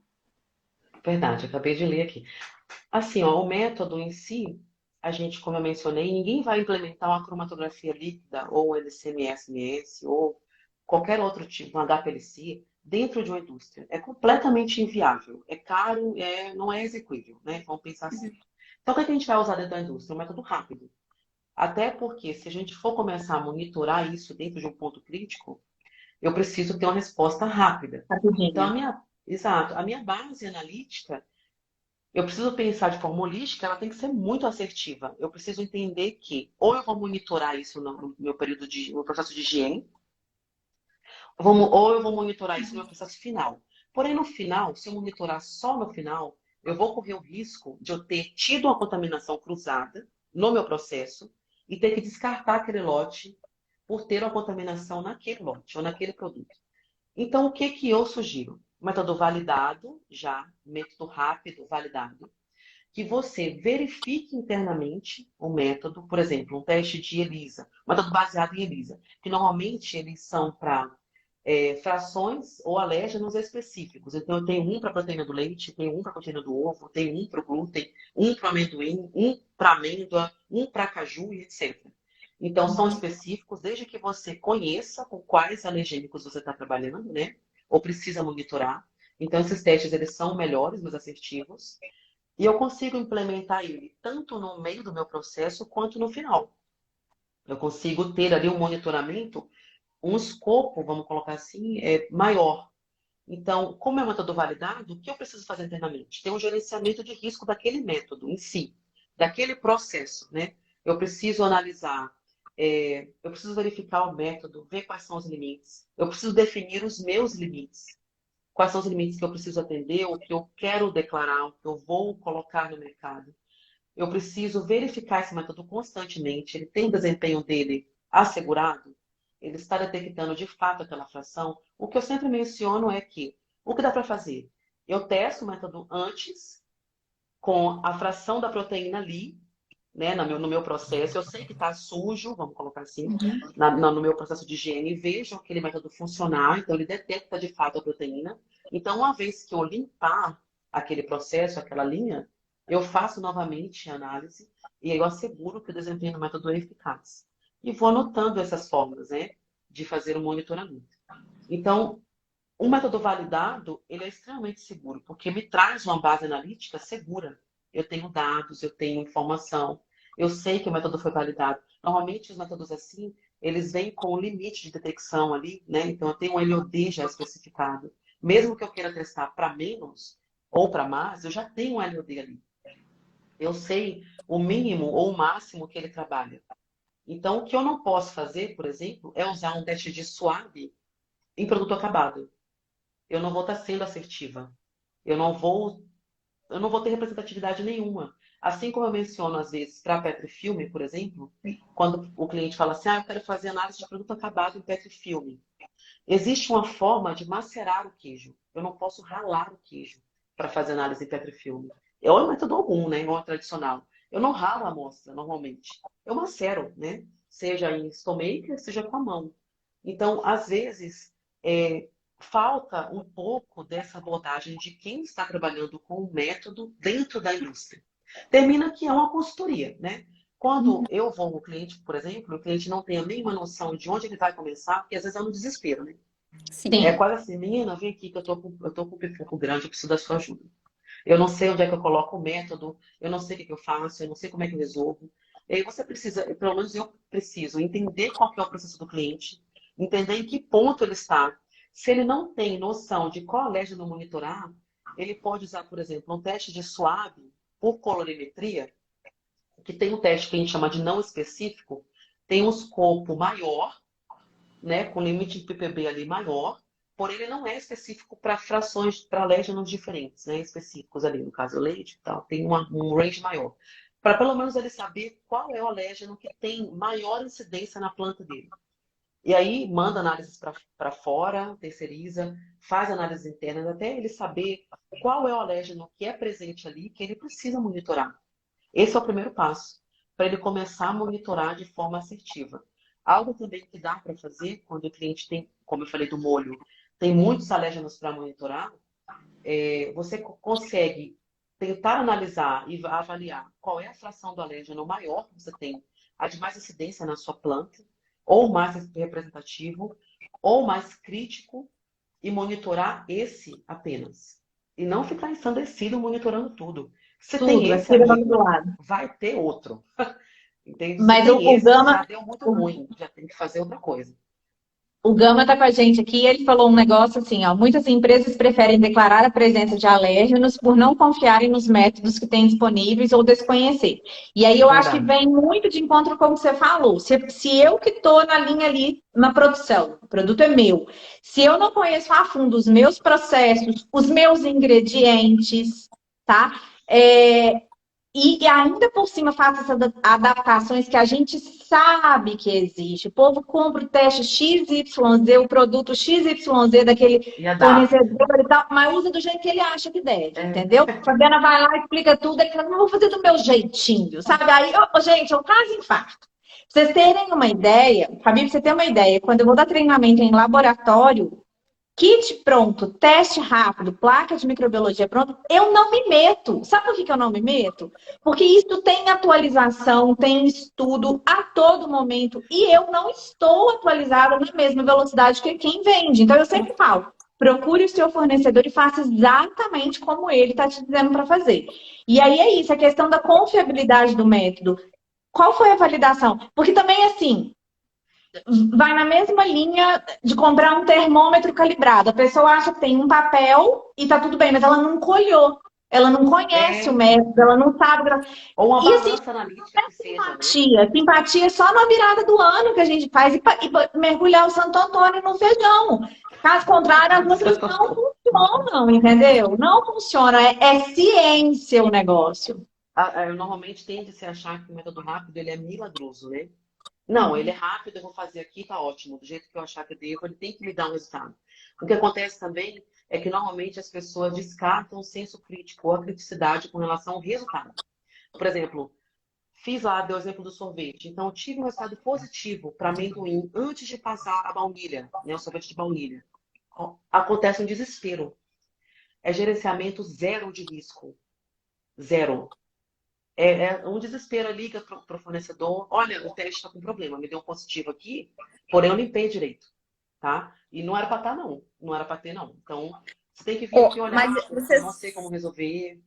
Verdade, acabei de ler aqui. Assim, ó, o método em si, a gente, como eu mencionei, ninguém vai implementar uma cromatografia líquida ou LC-MS ou qualquer outro tipo, um HPLC, dentro de uma indústria. É completamente inviável, é caro, não é execuível, né? Vamos pensar assim. Então, o que é que a gente vai usar dentro da indústria? Um método rápido. Até porque, se a gente for começar a monitorar isso dentro de um ponto crítico, eu preciso ter uma resposta rápida. Então, Rapidinho. exato, a minha base analítica eu preciso pensar de forma holística, ela tem que ser muito assertiva. Eu preciso entender que ou eu vou monitorar isso no meu período no processo de higiene, ou eu vou monitorar isso no meu processo final. Porém, no final, se eu monitorar só no final, eu vou correr o risco de eu ter tido uma contaminação cruzada no meu processo e ter que descartar aquele lote por ter uma contaminação naquele lote ou naquele produto. Então, o que que eu sugiro? Método validado, já, método rápido, validado, que você verifique internamente o método, por exemplo, um teste de ELISA, um método baseado em ELISA, que normalmente eles são para frações ou alérgenos específicos. Então, eu tenho um para a proteína do leite, tenho um para a proteína do ovo, tenho um para o glúten, um para o amendoim, um para amêndoa, um para caju e etc. Então, são específicos, desde que você conheça com quais alergênicos você está trabalhando, né? Ou precisa monitorar. Então, esses testes, eles são melhores, mais assertivos. E eu consigo implementar ele tanto no meio do meu processo quanto no final. Eu consigo ter ali um monitoramento, um escopo, vamos colocar assim, maior. Então, como é um método validado, o que eu preciso fazer internamente? Ter um gerenciamento de risco daquele método em si, daquele processo, né? Eu preciso analisar, eu preciso verificar o método, ver quais são os limites. Eu preciso definir os meus limites. Quais são os limites que eu preciso atender, o que eu quero declarar, o que eu vou colocar no mercado. Eu preciso verificar esse método constantemente. Ele tem o desempenho dele assegurado? Ele está detectando de fato aquela fração? O que eu sempre menciono é que o que dá para fazer? Eu testo o método antes, com a fração da proteína ali, né, no meu processo. Eu sei que está sujo, vamos colocar assim, no meu processo de higiene, vejo aquele método funcionar, então ele detecta de fato a proteína. Então, uma vez que eu limpar aquele processo, aquela linha, eu faço novamente a análise e eu asseguro que o desempenho do método é eficaz. E vou anotando essas formas, né, de fazer o monitoramento. Então, um método validado, ele é extremamente seguro, porque me traz uma base analítica segura. Eu tenho dados, eu tenho informação, eu sei que o método foi validado. Normalmente, os métodos assim, eles vêm com um limite de detecção ali, né? Então, eu tenho um LOD já especificado. Mesmo que eu queira testar para menos ou para mais, eu já tenho um LOD ali. Eu sei o mínimo ou o máximo que ele trabalha. Então, o que eu não posso fazer, por exemplo, é usar um teste de suave em produto acabado. Eu não vou estar sendo assertiva. Eu não vou, eu não vou ter representatividade nenhuma. Assim como eu menciono, às vezes, para Petrifilme, por exemplo, quando o cliente fala assim, eu quero fazer análise de produto acabado em Petrifilme. Existe uma forma de macerar o queijo. Eu não posso ralar o queijo para fazer análise em Petrifilme. É o método algum, né? Ou tradicional. Eu não ralo a amostra, normalmente. Eu macero, né? Seja em stomaker, seja com a mão. Então, às vezes, é, falta um pouco dessa abordagem de quem está trabalhando com o método dentro da indústria. Termina que é uma consultoria, né? Quando eu vou ao cliente, por exemplo, o cliente não tem a mínima noção de onde ele vai começar, porque às vezes é no desespero, né? É Sim. quase assim, menina, vem aqui que eu tô com um pipoco grande, eu preciso da sua ajuda. Eu não sei onde é que eu coloco o método, eu não sei o que que eu faço, eu não sei como é que eu resolvo. E aí você precisa, pelo menos eu preciso, entender qual que é o processo do cliente, entender em que ponto ele está. Se ele não tem noção de qual alérgeno monitorar, ele pode usar, por exemplo, um teste de suave por colorimetria, que tem um teste que a gente chama de não específico, tem um escopo maior, né, com limite de ppb ali maior, porém ele não é específico para frações, para alérgenos diferentes, né, específicos ali, no caso leite e tal, tem um range maior. Para pelo menos ele saber qual é o alérgeno que tem maior incidência na planta dele. E aí manda análises para fora, terceiriza, faz análises internas, até ele saber qual é o alérgeno que é presente ali, que ele precisa monitorar. Esse é o primeiro passo. para ele começar a monitorar de forma assertiva. Algo também que dá para fazer quando o cliente tem, como eu falei do molho, tem muitos alérgenos para monitorar, você consegue tentar analisar e avaliar qual é a fração do alérgeno maior que você tem, a de mais incidência na sua planta, ou mais representativo, ou mais crítico, e monitorar esse apenas. E não ficar ensandecido monitorando tudo. Se tem Tudo, esse aquele nome amigo, do lado. vai ter outro. Entende? Se Mas tem o esse, Gama, já deu muito ruim, já tem que fazer outra coisa. o Gama está com a gente aqui, ele falou um negócio assim, ó, muitas empresas preferem declarar a presença de alérgenos por não confiarem nos métodos que têm disponíveis ou desconhecer. E aí eu acho que Verdade. vem muito de encontro com o que você falou. Se eu que estou na linha ali na produção, o produto é meu, se eu não conheço a fundo os meus processos, os meus ingredientes, tá? E ainda por cima faça essas adaptações que a gente sabe que existe. O povo compra o teste XYZ, o produto XYZ daquele E adapta. fornecedor e tal, mas usa do jeito que ele acha que deve, É, entendeu? A Fabiana vai lá, explica tudo, ele fala, não vou fazer do meu jeitinho, sabe? Aí, gente, eu quase infarto. Pra vocês terem uma ideia, Fabi, pra você ter uma ideia, quando eu vou dar treinamento em laboratório, kit pronto, teste rápido, placa de microbiologia pronto, eu não me meto. Sabe por que eu não me meto? Porque isso tem atualização, tem estudo a todo momento. E eu não estou atualizada na mesma velocidade que quem vende. Então eu sempre falo, procure o seu fornecedor e faça exatamente como ele está te dizendo para fazer. E aí é isso, a questão da confiabilidade do método. Qual foi a validação? Porque também, assim, vai na mesma linha de comprar um termômetro calibrado. A pessoa acha que tem um papel e tá tudo bem, mas ela não colhou. Ela não conhece o é, método, ela não sabe. ou uma E assim, balança analítica que seja, né? simpatia. Simpatia é só na virada do ano que a gente faz e mergulhar o Santo Antônio no feijão. Caso contrário, as outras não funcionam, entendeu? Não funciona. É ciência o negócio. Eu normalmente tende a se achar que o método rápido ele é milagroso, né? Não, ele é rápido, eu vou fazer aqui, tá ótimo. Do jeito que eu achar que eu devo, ele tem que me dar um resultado. O que acontece também é que normalmente as pessoas descartam o senso crítico ou a criticidade com relação ao resultado. Por exemplo, fiz lá, deu o exemplo do sorvete. Então, eu tive um resultado positivo para amendoim antes de passar a baunilha, né, o sorvete de baunilha. Acontece um desespero. É gerenciamento zero de risco. Zero. É um desespero, liga para o fornecedor, olha, o teste está com problema, me deu um positivo aqui, porém eu limpei direito, tá? E não era para estar, não. Não era para ter, não. Então, você tem que vir aqui Mas olhar, porque eu não sei como resolver.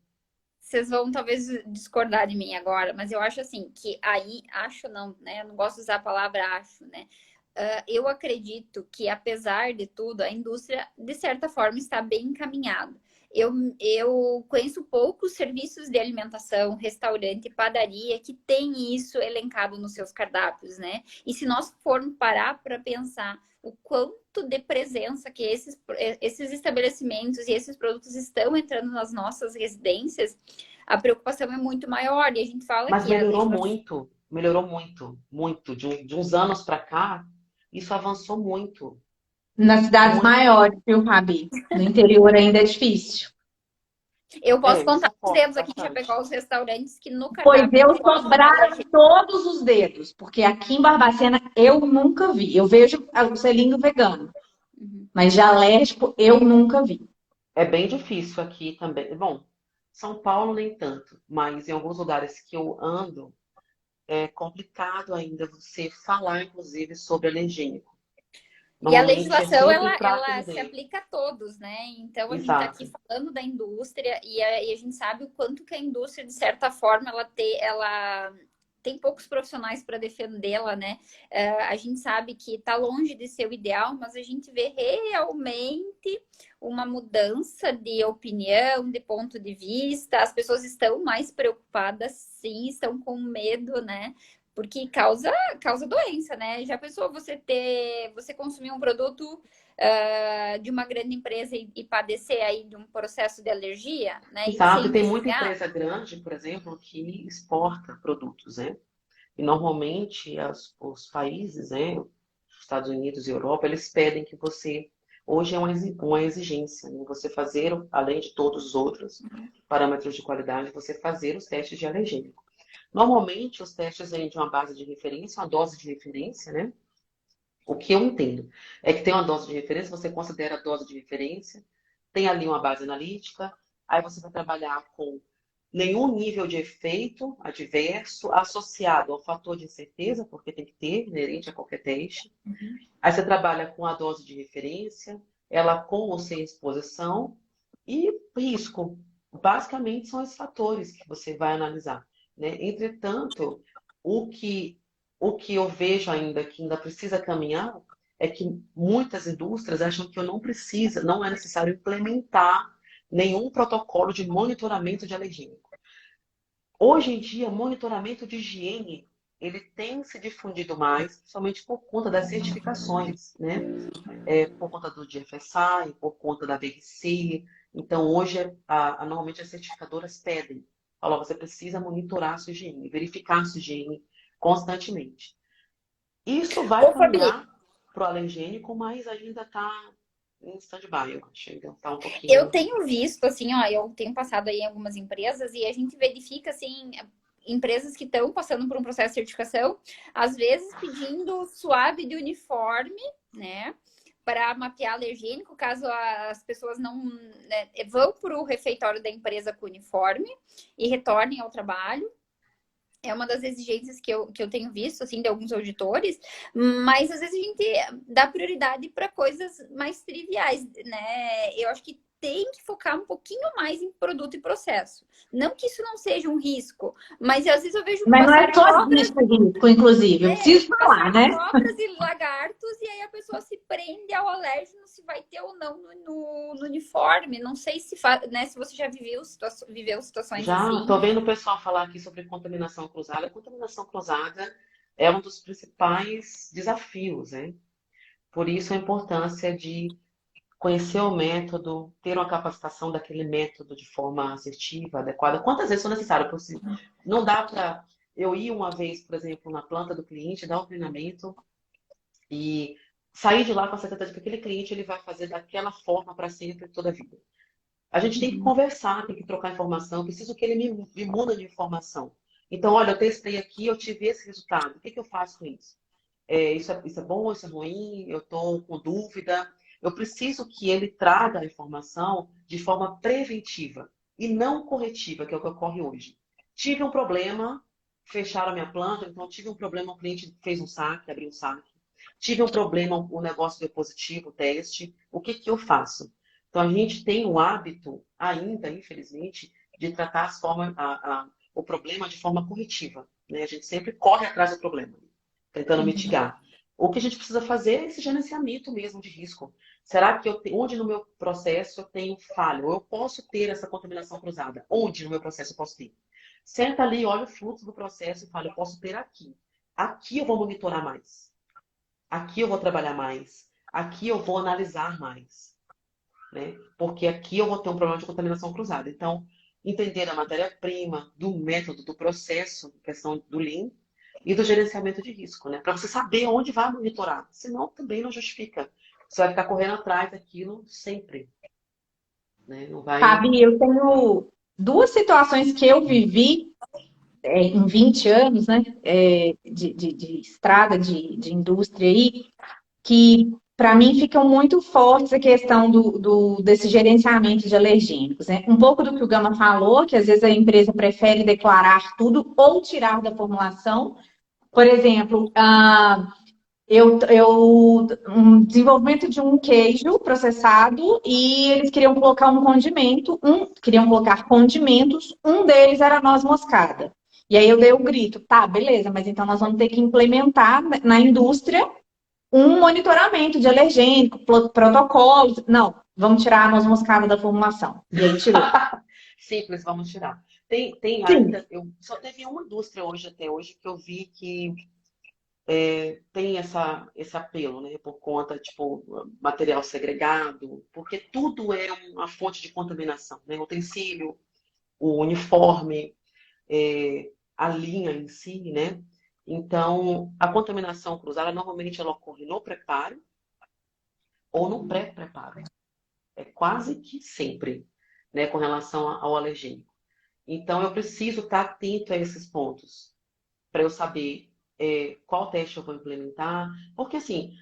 vocês vão talvez discordar de mim agora, mas eu acho assim, que aí, acho não, né? Eu não gosto de usar a palavra acho, né? Eu acredito que, apesar de tudo, a indústria, de certa forma, está bem encaminhada. Eu conheço poucos serviços de alimentação, restaurante, padaria, que tem isso elencado nos seus cardápios, né? E se nós formos parar para pensar o quanto de presença que esses estabelecimentos e esses produtos estão entrando nas nossas residências, a preocupação é muito maior. E a gente fala Mas que a melhorou muito, muito. De uns anos para cá, isso avançou muito, Nas cidades muito. maiores, viu, Fabi? No interior ainda é difícil. Eu posso Isso contar os foca dedos aqui de bastante. pegar os restaurantes que no Pois cardápio eu colocam sobraram alérgico. todos os dedos, porque aqui em Barbacena eu nunca vi. Eu vejo o selinho vegano, Uhum. mas de alérgico eu nunca vi. É bem difícil aqui também. Bom, São Paulo nem tanto, mas em alguns lugares que eu ando, é complicado ainda você falar, inclusive, sobre alergênico. E a Normalmente é legislação, sempre ela, para ela se atender. aplica a todos, né? Então, a gente está aqui Exato. falando da indústria e a gente sabe o quanto que a indústria, de certa forma, ela tem poucos profissionais para defendê-la, né? A gente sabe que está longe de ser o ideal, mas a gente vê realmente uma mudança de opinião, de ponto de vista. As pessoas estão mais preocupadas, sim, estão com medo, né? Porque causa doença, né? Já pensou você consumir um produto de uma grande empresa e padecer aí de um processo de alergia, né? E ser Exato. E tem muita investigado? empresa grande, por exemplo, que exporta produtos, né? E normalmente os países, né, Estados Unidos e Europa, eles pedem que você, hoje é uma exigência, né, você fazer, além de todos os outros parâmetros de qualidade, você fazer os testes de alergênico. Normalmente, os testes vêm de uma base de referência, uma dose de referência, né? O que eu entendo é que tem uma dose de referência, você considera a dose de referência, tem ali uma base analítica, aí você vai trabalhar com nenhum nível de efeito adverso associado ao fator de incerteza, porque tem que ter, inerente a qualquer teste. Aí você trabalha com a dose de referência, ela com ou sem exposição e risco. Basicamente são esses fatores que você vai analisar, né? Entretanto, o que, o que eu vejo ainda que ainda precisa caminhar é que muitas indústrias acham que eu não precisa, não é necessário implementar nenhum protocolo de monitoramento de alergênico. Hoje em dia, monitoramento de higiene, ele tem se difundido mais, principalmente por conta das certificações, né? Por conta do GFSI, por conta da BRC. Então, hoje, normalmente as certificadoras pedem, falam, você precisa monitorar a sua higiene, verificar a sua higiene constantemente. Isso vai Ô, Fabi, caminhar para o alergênico, mas ainda está em stand-by, eu acho. Ainda está um eu pouquinho... tenho visto, assim, ó, eu tenho passado aí em algumas empresas e a gente verifica, assim, empresas que estão passando por um processo de certificação, às vezes pedindo suave de uniforme, né? Para mapear alergênico, caso as pessoas não, né, vão para o refeitório da empresa com uniforme e retornem ao trabalho. É uma das exigências que eu tenho visto, assim, de alguns auditores, mas às vezes a gente dá prioridade para coisas mais triviais, né? Eu acho que tem que focar um pouquinho mais em produto e processo. Não que isso não seja um risco, mas às vezes eu vejo Mas não é passar só cobras, risco, inclusive. Eu preciso falar, passar né? cobras e lagartos, e aí a pessoa se prende ao alérgeno se vai ter ou não no uniforme. Não sei se, né, se você já viveu situações Já assim. estou vendo o pessoal falar aqui sobre contaminação cruzada. A contaminação cruzada é um dos principais desafios, né? Por isso a importância de conhecer o método, ter uma capacitação daquele método de forma assertiva, adequada. Quantas vezes for necessário? Porque não dá para eu ir uma vez, por exemplo, na planta do cliente, dar o treinamento e sair de lá com a certeza de que aquele cliente ele vai fazer daquela forma para sempre, toda a vida. A gente tem que conversar, tem que trocar informação. Eu preciso que ele me muda de informação. Então, olha, eu testei aqui, eu tive esse resultado. O que eu faço com isso? Isso é bom, isso é ruim? Eu estou com dúvida. Eu preciso que ele traga a informação de forma preventiva e não corretiva, que é o que ocorre hoje. Tive um problema, fecharam a minha planta, então tive um problema, o cliente fez um saque, abriu um saque. Tive um problema, o negócio deu positivo, o teste. O que eu faço? Então, a gente tem o hábito, ainda, infelizmente, de tratar o problema de forma corretiva, né? A gente sempre corre atrás do problema, tentando mitigar. O que a gente precisa fazer é esse gerenciamento mesmo de risco. Será que onde no meu processo eu tenho falha? Ou eu posso ter essa contaminação cruzada? Onde no meu processo eu posso ter? Senta ali, olha o fluxo do processo e fala, eu posso ter aqui. Aqui eu vou monitorar mais. Aqui eu vou trabalhar mais. Aqui eu vou analisar mais, né? Porque aqui eu vou ter um problema de contaminação cruzada. Então, entender a matéria-prima, do método, do processo, questão do Lean, e do gerenciamento de risco, né? Para você saber onde vai monitorar. Senão, também não justifica. Você vai ficar correndo atrás daquilo sempre, né? Não vai... Fabi, eu tenho duas situações que eu vivi em 20 anos, né, de estrada, de indústria aí, que para mim ficam muito fortes a questão desse gerenciamento de alergênicos, né? Um pouco do que o Gama falou, que às vezes a empresa prefere declarar tudo ou tirar da formulação. Por exemplo, um desenvolvimento de um queijo processado e eles queriam colocar um condimento, queriam colocar condimentos, um deles era noz moscada. E aí eu dei o grito, tá, beleza, mas então nós vamos ter que implementar na indústria um monitoramento de alergênico, protocolos. Não, vamos tirar a noz moscada da formulação. E aí tirou. Simples, vamos tirar. Tem Sim. ainda... Só teve uma indústria hoje, até hoje, que eu vi que tem esse apelo, né? Por conta, tipo, material segregado, porque tudo é uma fonte de contaminação, né? O utensílio, o uniforme, a linha em si, né? Então, a contaminação cruzada, normalmente ela ocorre no preparo ou no pré-preparo. É quase que sempre, né? Com relação ao alergênico. Então, eu preciso estar atento a esses pontos para eu saber qual teste eu vou implementar. Porque, assim,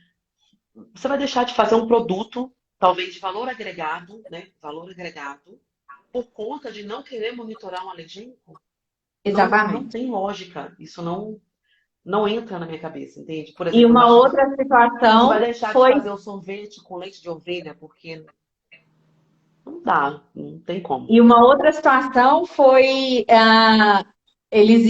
você vai deixar de fazer um produto, talvez de valor agregado, né? Valor agregado, por conta de não querer monitorar um alergênico? Não Exatamente. tem lógica. Isso não entra na minha cabeça, entende? Por E exemplo, uma imagina, outra você vai situação deixar de foi fazer o sorvete com leite de ovelha, porque não dá, não tem como. E uma outra situação foi, eles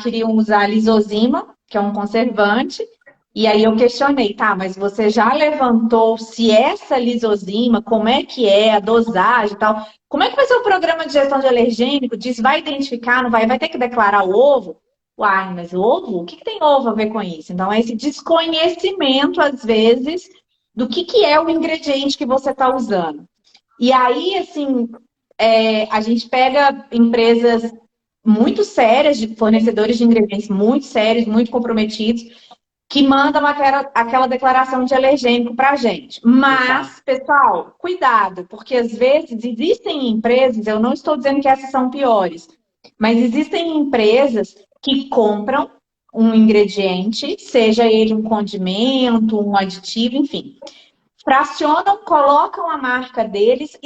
queriam usar lisozima, que é um conservante, e aí eu questionei, tá, mas você já levantou se essa lisozima, como é que é, a dosagem e tal, como é que vai ser o programa de gestão de alergênico? Diz, vai identificar, não vai, vai ter que declarar o ovo? Uai, mas ovo? O que que tem ovo a ver com isso? Então, é esse desconhecimento, às vezes, do que é o ingrediente que você está usando. E aí, assim, a gente pega empresas muito sérias, de fornecedores de ingredientes muito sérios, muito comprometidos, que mandam aquela declaração de alergênico para a gente. Exato. Mas, pessoal, cuidado, porque às vezes existem empresas, eu não estou dizendo que essas são piores, mas existem empresas que compram um ingrediente, seja ele um condimento, um aditivo, enfim, fracionam, colocam a marca deles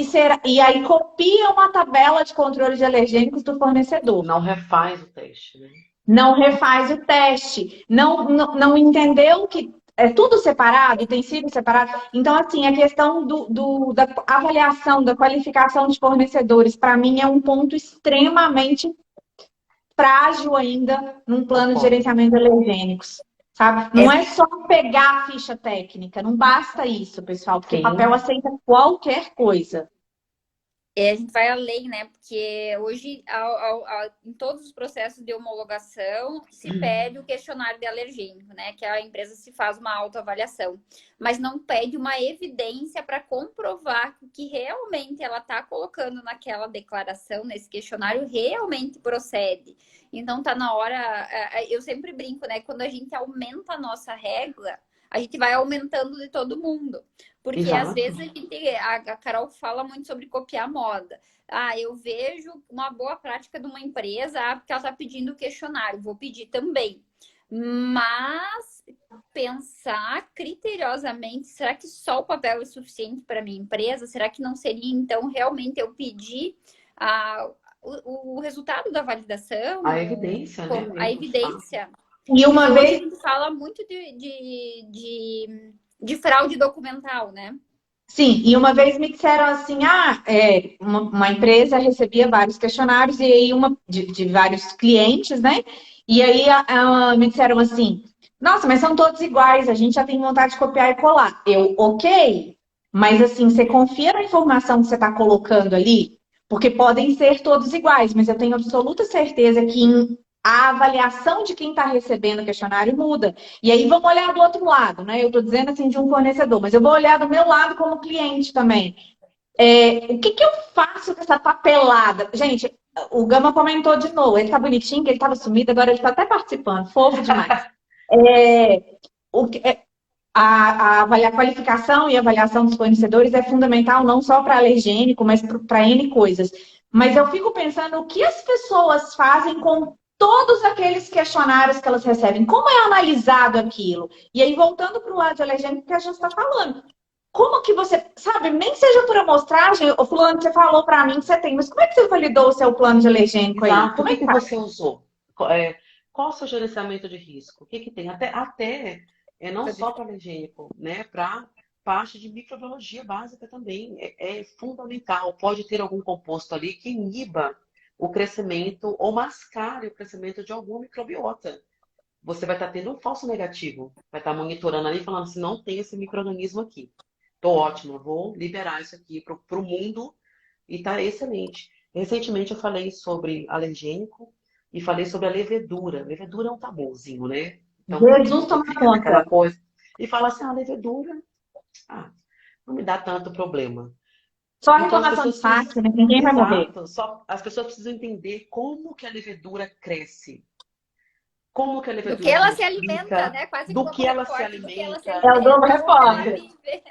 e aí copiam a tabela de controle de alergênicos do fornecedor. Não refaz o teste, né? Não refaz o teste, não entendeu que é tudo separado, tem sido separado. Então, assim, a questão da avaliação, da qualificação de fornecedores, para mim, é um ponto extremamente frágil ainda num plano de Concordo. gerenciamento de alergênicos. Sabe? Não é só pegar a ficha técnica, não basta isso, pessoal, porque papel Sim. aceita qualquer coisa. A gente vai além, né? Porque hoje, em todos os processos de homologação, se pede o questionário de alergênico, né? Que a empresa se faz uma autoavaliação. Mas não pede uma evidência para comprovar que o que realmente ela está colocando naquela declaração, nesse questionário, realmente procede. Então, tá na hora... Eu sempre brinco, né? Quando a gente aumenta a nossa régua, a gente vai aumentando de todo mundo. Porque às Exato. vezes a Carol fala muito sobre copiar moda. Ah, eu vejo uma boa prática de uma empresa, porque ela está pedindo o questionário, vou pedir também. Mas pensar criteriosamente, será que só o papel é suficiente para minha empresa? Será que não seria, então, realmente eu pedir o resultado da validação? A evidência, né? A Mesmo, de fato. evidência. E Porque uma hoje a vez, gente fala muito de fraude documental, né? sim, e uma vez me disseram assim, uma empresa recebia vários questionários e aí de vários clientes, né? E aí me disseram assim, nossa, mas são todos iguais, a gente já tem vontade de copiar e colar. Ok, mas assim, você confia na informação que você está colocando ali? Porque podem ser todos iguais, mas eu tenho absoluta certeza que a avaliação de quem está recebendo o questionário muda. E aí vamos olhar do outro lado, né? Eu estou dizendo assim de um fornecedor, mas eu vou olhar do meu lado como cliente também. O que eu faço com essa papelada? Gente, o Gama comentou de novo, ele tá bonitinho, ele estava sumido, agora ele está até participando, fofo demais. É, o que- é, a qualificação e avaliação dos fornecedores é fundamental não só para alergênico, mas para N coisas. Mas eu fico pensando o que as pessoas fazem com todos aqueles questionários que elas recebem. Como é analisado aquilo? E aí, voltando para o lado de alergênico que a gente está falando. Como que você, sabe, nem que seja por amostragem, o fulano, você falou para mim que você tem, mas como é que você validou o seu plano de alergênico aí? Exato. O Como é que que que tá? você usou? Qual o seu gerenciamento de risco? O que que tem? Até não só para alergênico, né? Para parte de microbiologia básica também. É fundamental. Pode ter algum composto ali que iniba o crescimento ou mascare o crescimento de alguma microbiota. Você vai estar tendo um falso negativo. Vai estar monitorando ali, falando assim, não tem esse micro-organismo aqui. Tô ótimo, vou liberar isso aqui para o mundo e tá excelente. Recentemente eu falei sobre alergênico e falei sobre a levedura. Levedura é um tabuzinho, né? Então todo Jesus mundo toma fica naquela conta. coisa e fala assim, levedura, não me dá tanto problema. Só Então as reclamação de pessoas precisam, saque, né? Ninguém vai morrer. exato, só as pessoas precisam entender como que a levedura cresce, como que a Do que levedura se ela se alimenta, multiplica, né? Quase que o do Globo que ela se Repórter, do que ela se alimenta. É o Globo alimenta, onde ela Repórter. vive.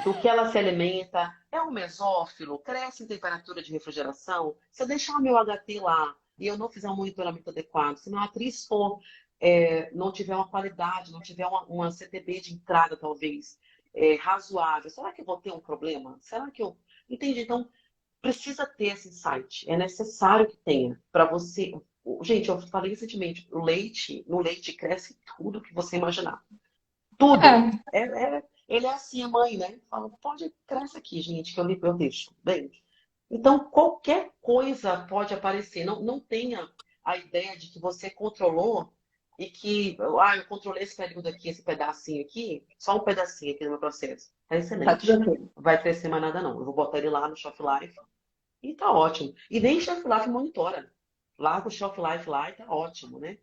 do que ela se alimenta. É um mesófilo? Cresce em temperatura de refrigeração? Se eu deixar o meu HT lá e eu não fizer um monitoramento adequado, se minha matriz for, não tiver uma qualidade, não tiver uma CTB de entrada, talvez, razoável, será que eu vou ter um problema? Será que eu... Entende? Então, precisa ter esse insight. É necessário que tenha para você... Gente, eu falei recentemente, no leite cresce tudo que você imaginar. Tudo. É. Ele é assim, a mãe, né? Fala, pode, cresce aqui, gente, que eu deixo. Bem, então, qualquer coisa pode aparecer. Não tenha a ideia de que você controlou e que, eu controlei esse período aqui, esse pedacinho aqui, só um pedacinho aqui no meu processo. Tá Tá excelente. tudo bem. Vai crescer mais nada, não. Eu vou botar ele lá no Shelf Life e tá ótimo. E nem Shelf Life monitora. Larga o Shelf Life lá e tá ótimo, né?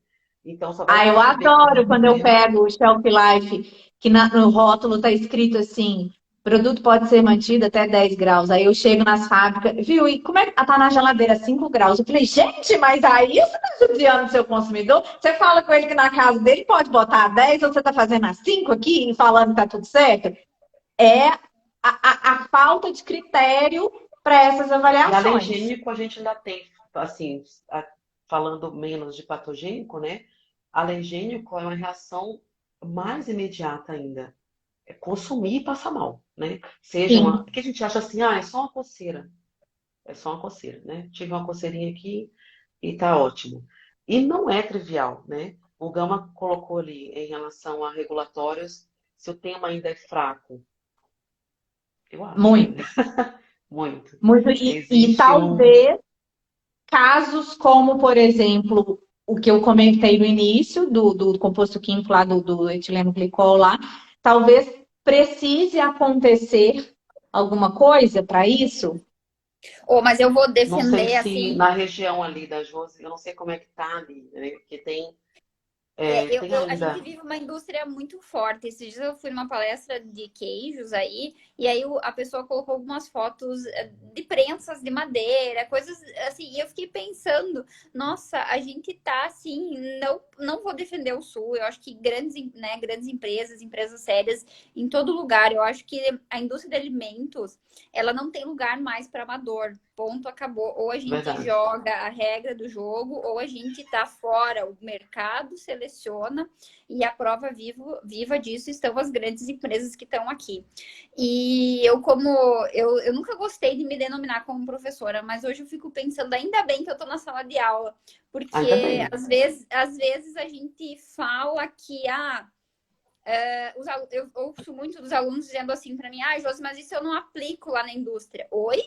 Então, só vai Eu perceber que tem adoro quando eu problema. pego o Shelf Life, que no rótulo tá escrito assim, produto pode ser mantido até 10 graus. Aí eu chego nas fábricas, viu? E como é que tá na geladeira 5 graus? Eu falei, gente, mas aí você tá judiando o seu consumidor? Você fala com ele que na casa dele pode botar 10 ou você tá fazendo a 5 aqui e falando que tá tudo certo? É a falta de critério para essas E avaliações. alergênico a gente ainda tem, assim, falando menos de patogênico, né? Alergênico é uma reação mais imediata ainda. É consumir e passar mal, né? Seja uma. Sim. Porque a gente acha assim, é só uma coceira. É só uma coceira, né? Tive uma coceirinha aqui e tá ótimo. E não é trivial, né? O Gama colocou ali em relação a regulatórios, se o tema ainda é fraco, eu acho, né? Muito, Muito. muito. E Existe um. talvez casos como, por exemplo, o que eu comentei no início do composto químico lá do etileno glicol lá, talvez precise acontecer alguma coisa para isso. Mas eu vou Não sei defender se assim. na região ali da Josi, eu não sei como é que tá ali, né? Porque tem A gente ainda. vive uma indústria muito forte. Esses dias eu fui numa palestra de queijos aí, e aí a pessoa colocou algumas fotos de prensas de madeira, coisas assim, e eu fiquei pensando, nossa, a gente tá assim, não vou defender o Sul, eu acho que grandes empresas, empresas sérias, em todo lugar, eu acho que a indústria de alimentos, ela não tem lugar mais para amador. Ponto, acabou. Ou a gente Verdade. joga a regra do jogo, ou a gente tá fora. O mercado seleciona e a prova viva disso estão as grandes empresas que estão aqui. E eu nunca gostei de me denominar como professora, mas hoje eu fico pensando, ainda bem que eu tô na sala de aula, Ainda porque bem. às vezes a gente fala que eu ouço muito dos alunos dizendo assim para mim, Josi, mas isso eu não aplico lá na indústria. Oi?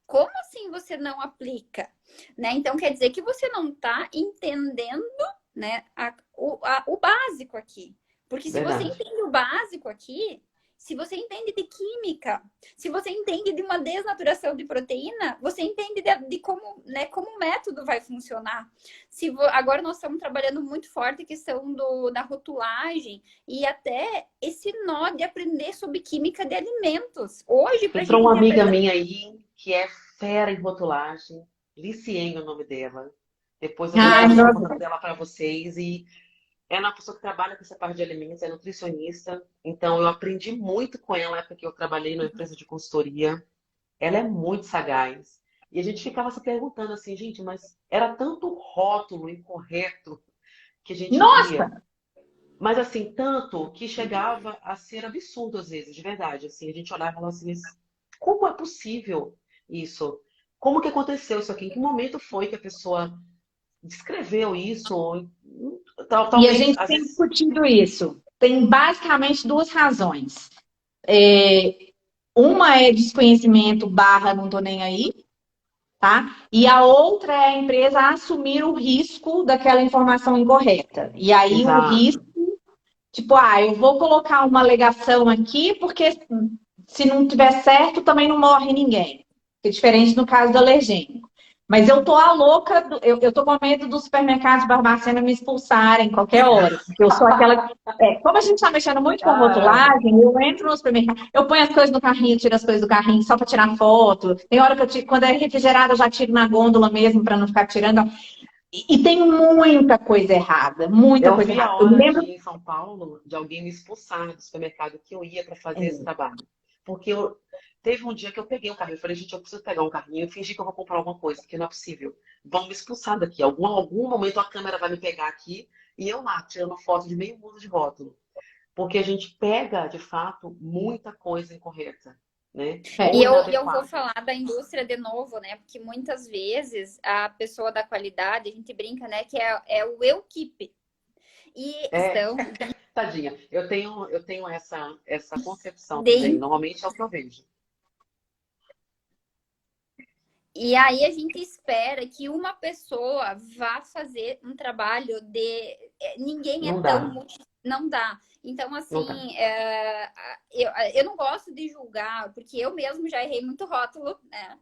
Como assim você não aplica? Né? Então, quer dizer que você não está entendendo, né, o básico aqui. Porque se você Verdade. entende o básico aqui, se você entende de química, se você entende de uma desnaturação de proteína, você entende de como, né, como o método vai funcionar. Agora nós estamos trabalhando muito forte a questão da rotulagem e até esse nó de aprender sobre química de alimentos. Hoje, para a Entrou gente uma ter amiga minha aí que é fera em rotulagem, Liciene é o nome dela. Depois eu vou e a passar o gente contato dela para vocês. E ela é uma pessoa que trabalha com essa parte de alimentos, é nutricionista. Então eu aprendi muito com ela, porque eu trabalhei numa empresa de consultoria. Ela é muito sagaz. E a gente ficava se perguntando assim, gente, mas era tanto rótulo incorreto que a gente via. Nossa! Mas assim, tanto que chegava a ser absurdo às vezes, de verdade. Assim, a gente olhava e falava assim, mas como é possível isso? Como que aconteceu isso aqui? Em que momento foi que a pessoa descreveu isso? E a Talvez, gente às tem vezes, discutido isso. Tem basicamente duas razões. Uma é desconhecimento barra não tô nem aí, tá? E a outra é a empresa assumir o risco daquela informação incorreta. E aí o exato, risco, tipo, eu vou colocar uma alegação aqui porque se não tiver certo também não morre ninguém. Que é diferente no caso do alergênico. Mas eu tô a louca, eu tô com medo dos supermercados de Barbacena me expulsarem qualquer hora. Porque eu sou aquela. Como a gente tá mexendo muito com caramba. rotulagem, eu entro no supermercado, eu ponho as coisas no carrinho, tiro as coisas do carrinho só para tirar foto. Tem hora que eu tiro, quando é refrigerado, eu já tiro na gôndola mesmo para não ficar tirando. E tem muita coisa errada, muita Eu coisa vi a errada. Eu me hora de lembro. ir em São Paulo, de alguém me expulsar do supermercado que eu ia para fazer esse trabalho. Porque teve um dia que eu peguei um carrinho, eu falei, gente, eu preciso pegar um carrinho e fingir que eu vou comprar alguma coisa, porque não é possível. Vão me expulsar daqui. Algum momento a câmera vai me pegar aqui e eu lá, tirando foto de meio mundo de rótulo. Porque a gente pega, de fato, muita coisa incorreta, né? E Ou eu vou inadequada. falar da indústria de novo, né? Porque muitas vezes a pessoa da qualidade, a gente brinca, né? Que é o eu keep. E É, questão tadinha. Eu tenho essa concepção também. de Normalmente é o que eu vejo. E aí a gente espera que uma pessoa vá fazer um trabalho de. Ninguém é Não tão dá, não dá. Então, não dá. assim, eu não gosto de julgar, porque eu mesmo já errei muito rótulo, né?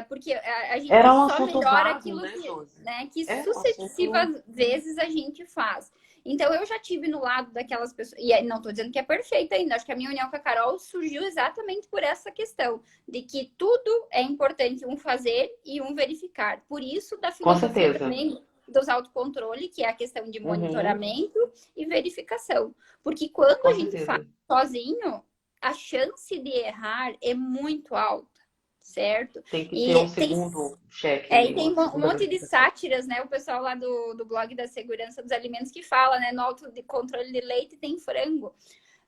Porque a gente Era um só assunto melhora vago, aquilo né, Josi? que Era um assunto. sucessivas vezes a gente faz. Então, eu já tive no lado daquelas pessoas. E não estou dizendo que é perfeita ainda. Acho que a minha união com a Carol surgiu exatamente por essa questão de que tudo é importante um fazer e um verificar. Por isso, da Com filosofia certeza. também dos autocontrole, que é a questão de Uhum, monitoramento e verificação. Porque quando a com gente faz certeza. sozinho, a chance de errar é muito alta, certo? Tem que ter um E tem segundo cheque e ali, tem uma um segunda monte de verificação. sátiras, né? O pessoal lá do blog da segurança dos alimentos que fala, né? No auto de controle de leite tem frango.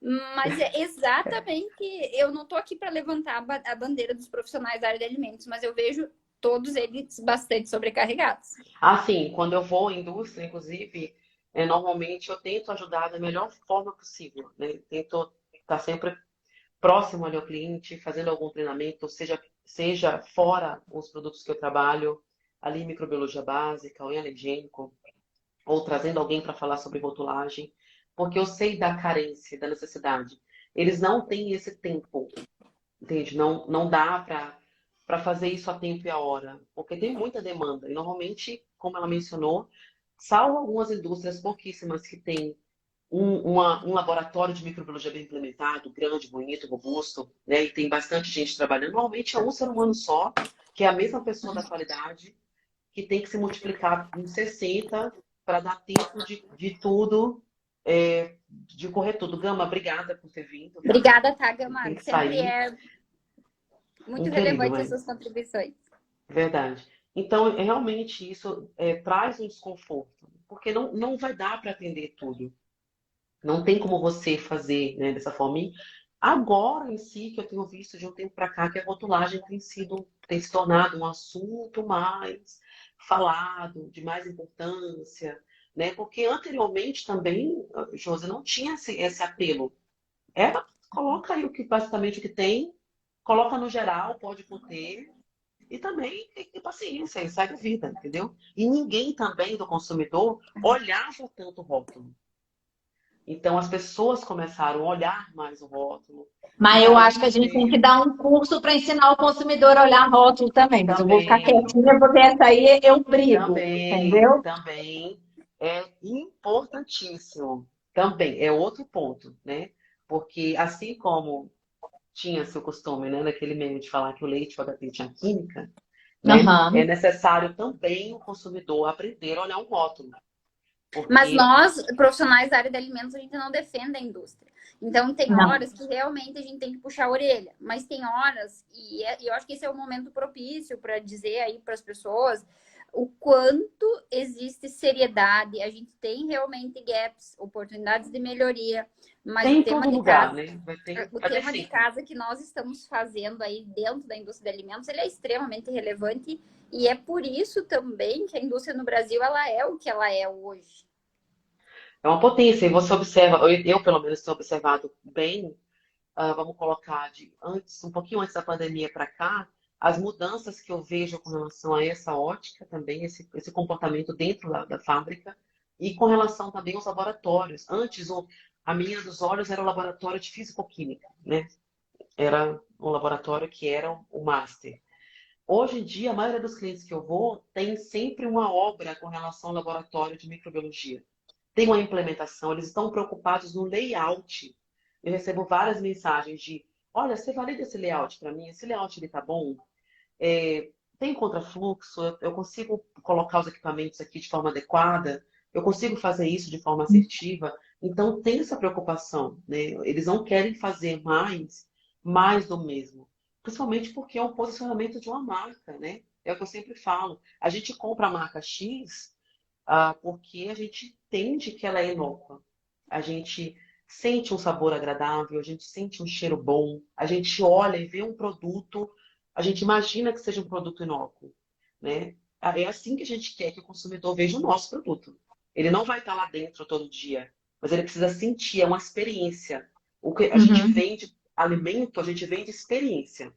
Mas é exatamente, eu não estou aqui para levantar a bandeira dos profissionais da área de alimentos, mas eu vejo todos eles bastante sobrecarregados. Assim, quando eu vou à indústria, inclusive, normalmente eu tento ajudar da melhor forma possível, né? Tento estar sempre próximo ali ao cliente, fazendo algum treinamento, seja fora os produtos que eu trabalho, ali em microbiologia básica, ou em alergênico, ou trazendo alguém para falar sobre rotulagem, porque eu sei da carência, da necessidade. Eles não têm esse tempo, entende? Não dá para fazer isso a tempo e a hora, porque tem muita demanda. E normalmente, como ela mencionou, salvo algumas indústrias pouquíssimas que têm um laboratório de microbiologia bem implementado, grande, bonito, robusto, né? E tem bastante gente trabalhando. Normalmente é um ser humano só, que é a mesma pessoa da qualidade, que tem que se multiplicar em 60 para dar tempo de tudo, de correr tudo. Gama, obrigada por ter vindo, tá? Obrigada, tá, Eu tenho Gamar? que Sempre sair, é muito um querido, relevante as mas suas contribuições. verdade. Então, realmente, isso traz um desconforto, porque não vai dar para atender tudo. Não tem como você fazer, né, dessa forma. E agora em si, que eu tenho visto de um tempo para cá, que a rotulagem tem se tornado um assunto mais falado, de mais importância, né? Porque anteriormente também, Josi, não tinha esse apelo. Era, coloca aí basicamente o que tem, coloca no geral, pode conter, e também tem que ter paciência, e segue a vida, entendeu? E ninguém também do consumidor olhava tanto o rótulo. Então as pessoas começaram a olhar mais o rótulo. Mas E eu acho que a aí gente tem que veio dar um curso para ensinar o consumidor a olhar rótulo também. Mas eu vou ficar também, quietinha porque essa aí eu brigo, também, entendeu? também é importantíssimo. Também é outro ponto, né? Porque assim como tinha seu costume, né, naquele meme de falar que o leite o HT tinha química, né? É Aham. necessário também o consumidor aprender a olhar um rótulo, Mas porque nós, profissionais da área de alimentos, a gente não defende a indústria. Então, tem Não. horas que realmente a gente tem que puxar a orelha. Mas tem horas, e eu acho que esse é o momento propício para dizer aí para as pessoas o quanto existe seriedade. A gente tem realmente gaps, oportunidades de melhoria. Mas tem em todo lugar, né? o Vai ter tema de sempre. casa que nós estamos fazendo aí dentro da indústria de alimentos, ele é extremamente relevante. E é por isso também que a indústria no Brasil ela é o que ela é hoje. É uma potência, e você observa, eu pelo menos tenho observado bem, vamos colocar de antes, um pouquinho antes da pandemia para cá, as mudanças que eu vejo com relação a essa ótica também, esse comportamento dentro da fábrica, e com relação também aos laboratórios. Antes, a menina dos olhos era o laboratório de físico-química, né? Era um laboratório que era o master. Hoje em dia, a maioria dos clientes que eu vou tem sempre uma obra com relação ao laboratório de microbiologia. Tem uma implementação, eles estão preocupados no layout. Eu recebo várias mensagens de, olha, você valida esse layout para mim? Esse layout ele tá bom? Tem contrafluxo? Eu consigo colocar os equipamentos aqui de forma adequada? Eu consigo fazer isso de forma assertiva? Então tem essa preocupação, né? Eles não querem fazer mais mais do mesmo. Principalmente porque é um posicionamento de uma marca, né? É o que eu sempre falo. A gente compra a marca X, porque a gente entende que ela é inócua. A gente sente um sabor agradável, a gente sente um cheiro bom, a gente olha e vê um produto, a gente imagina que seja um produto inócuo, né? É assim que a gente quer que o consumidor veja o nosso produto. Ele não vai estar lá dentro todo dia, mas ele precisa sentir, é uma experiência. O que a gente Uhum. vende alimento, a gente vende experiência.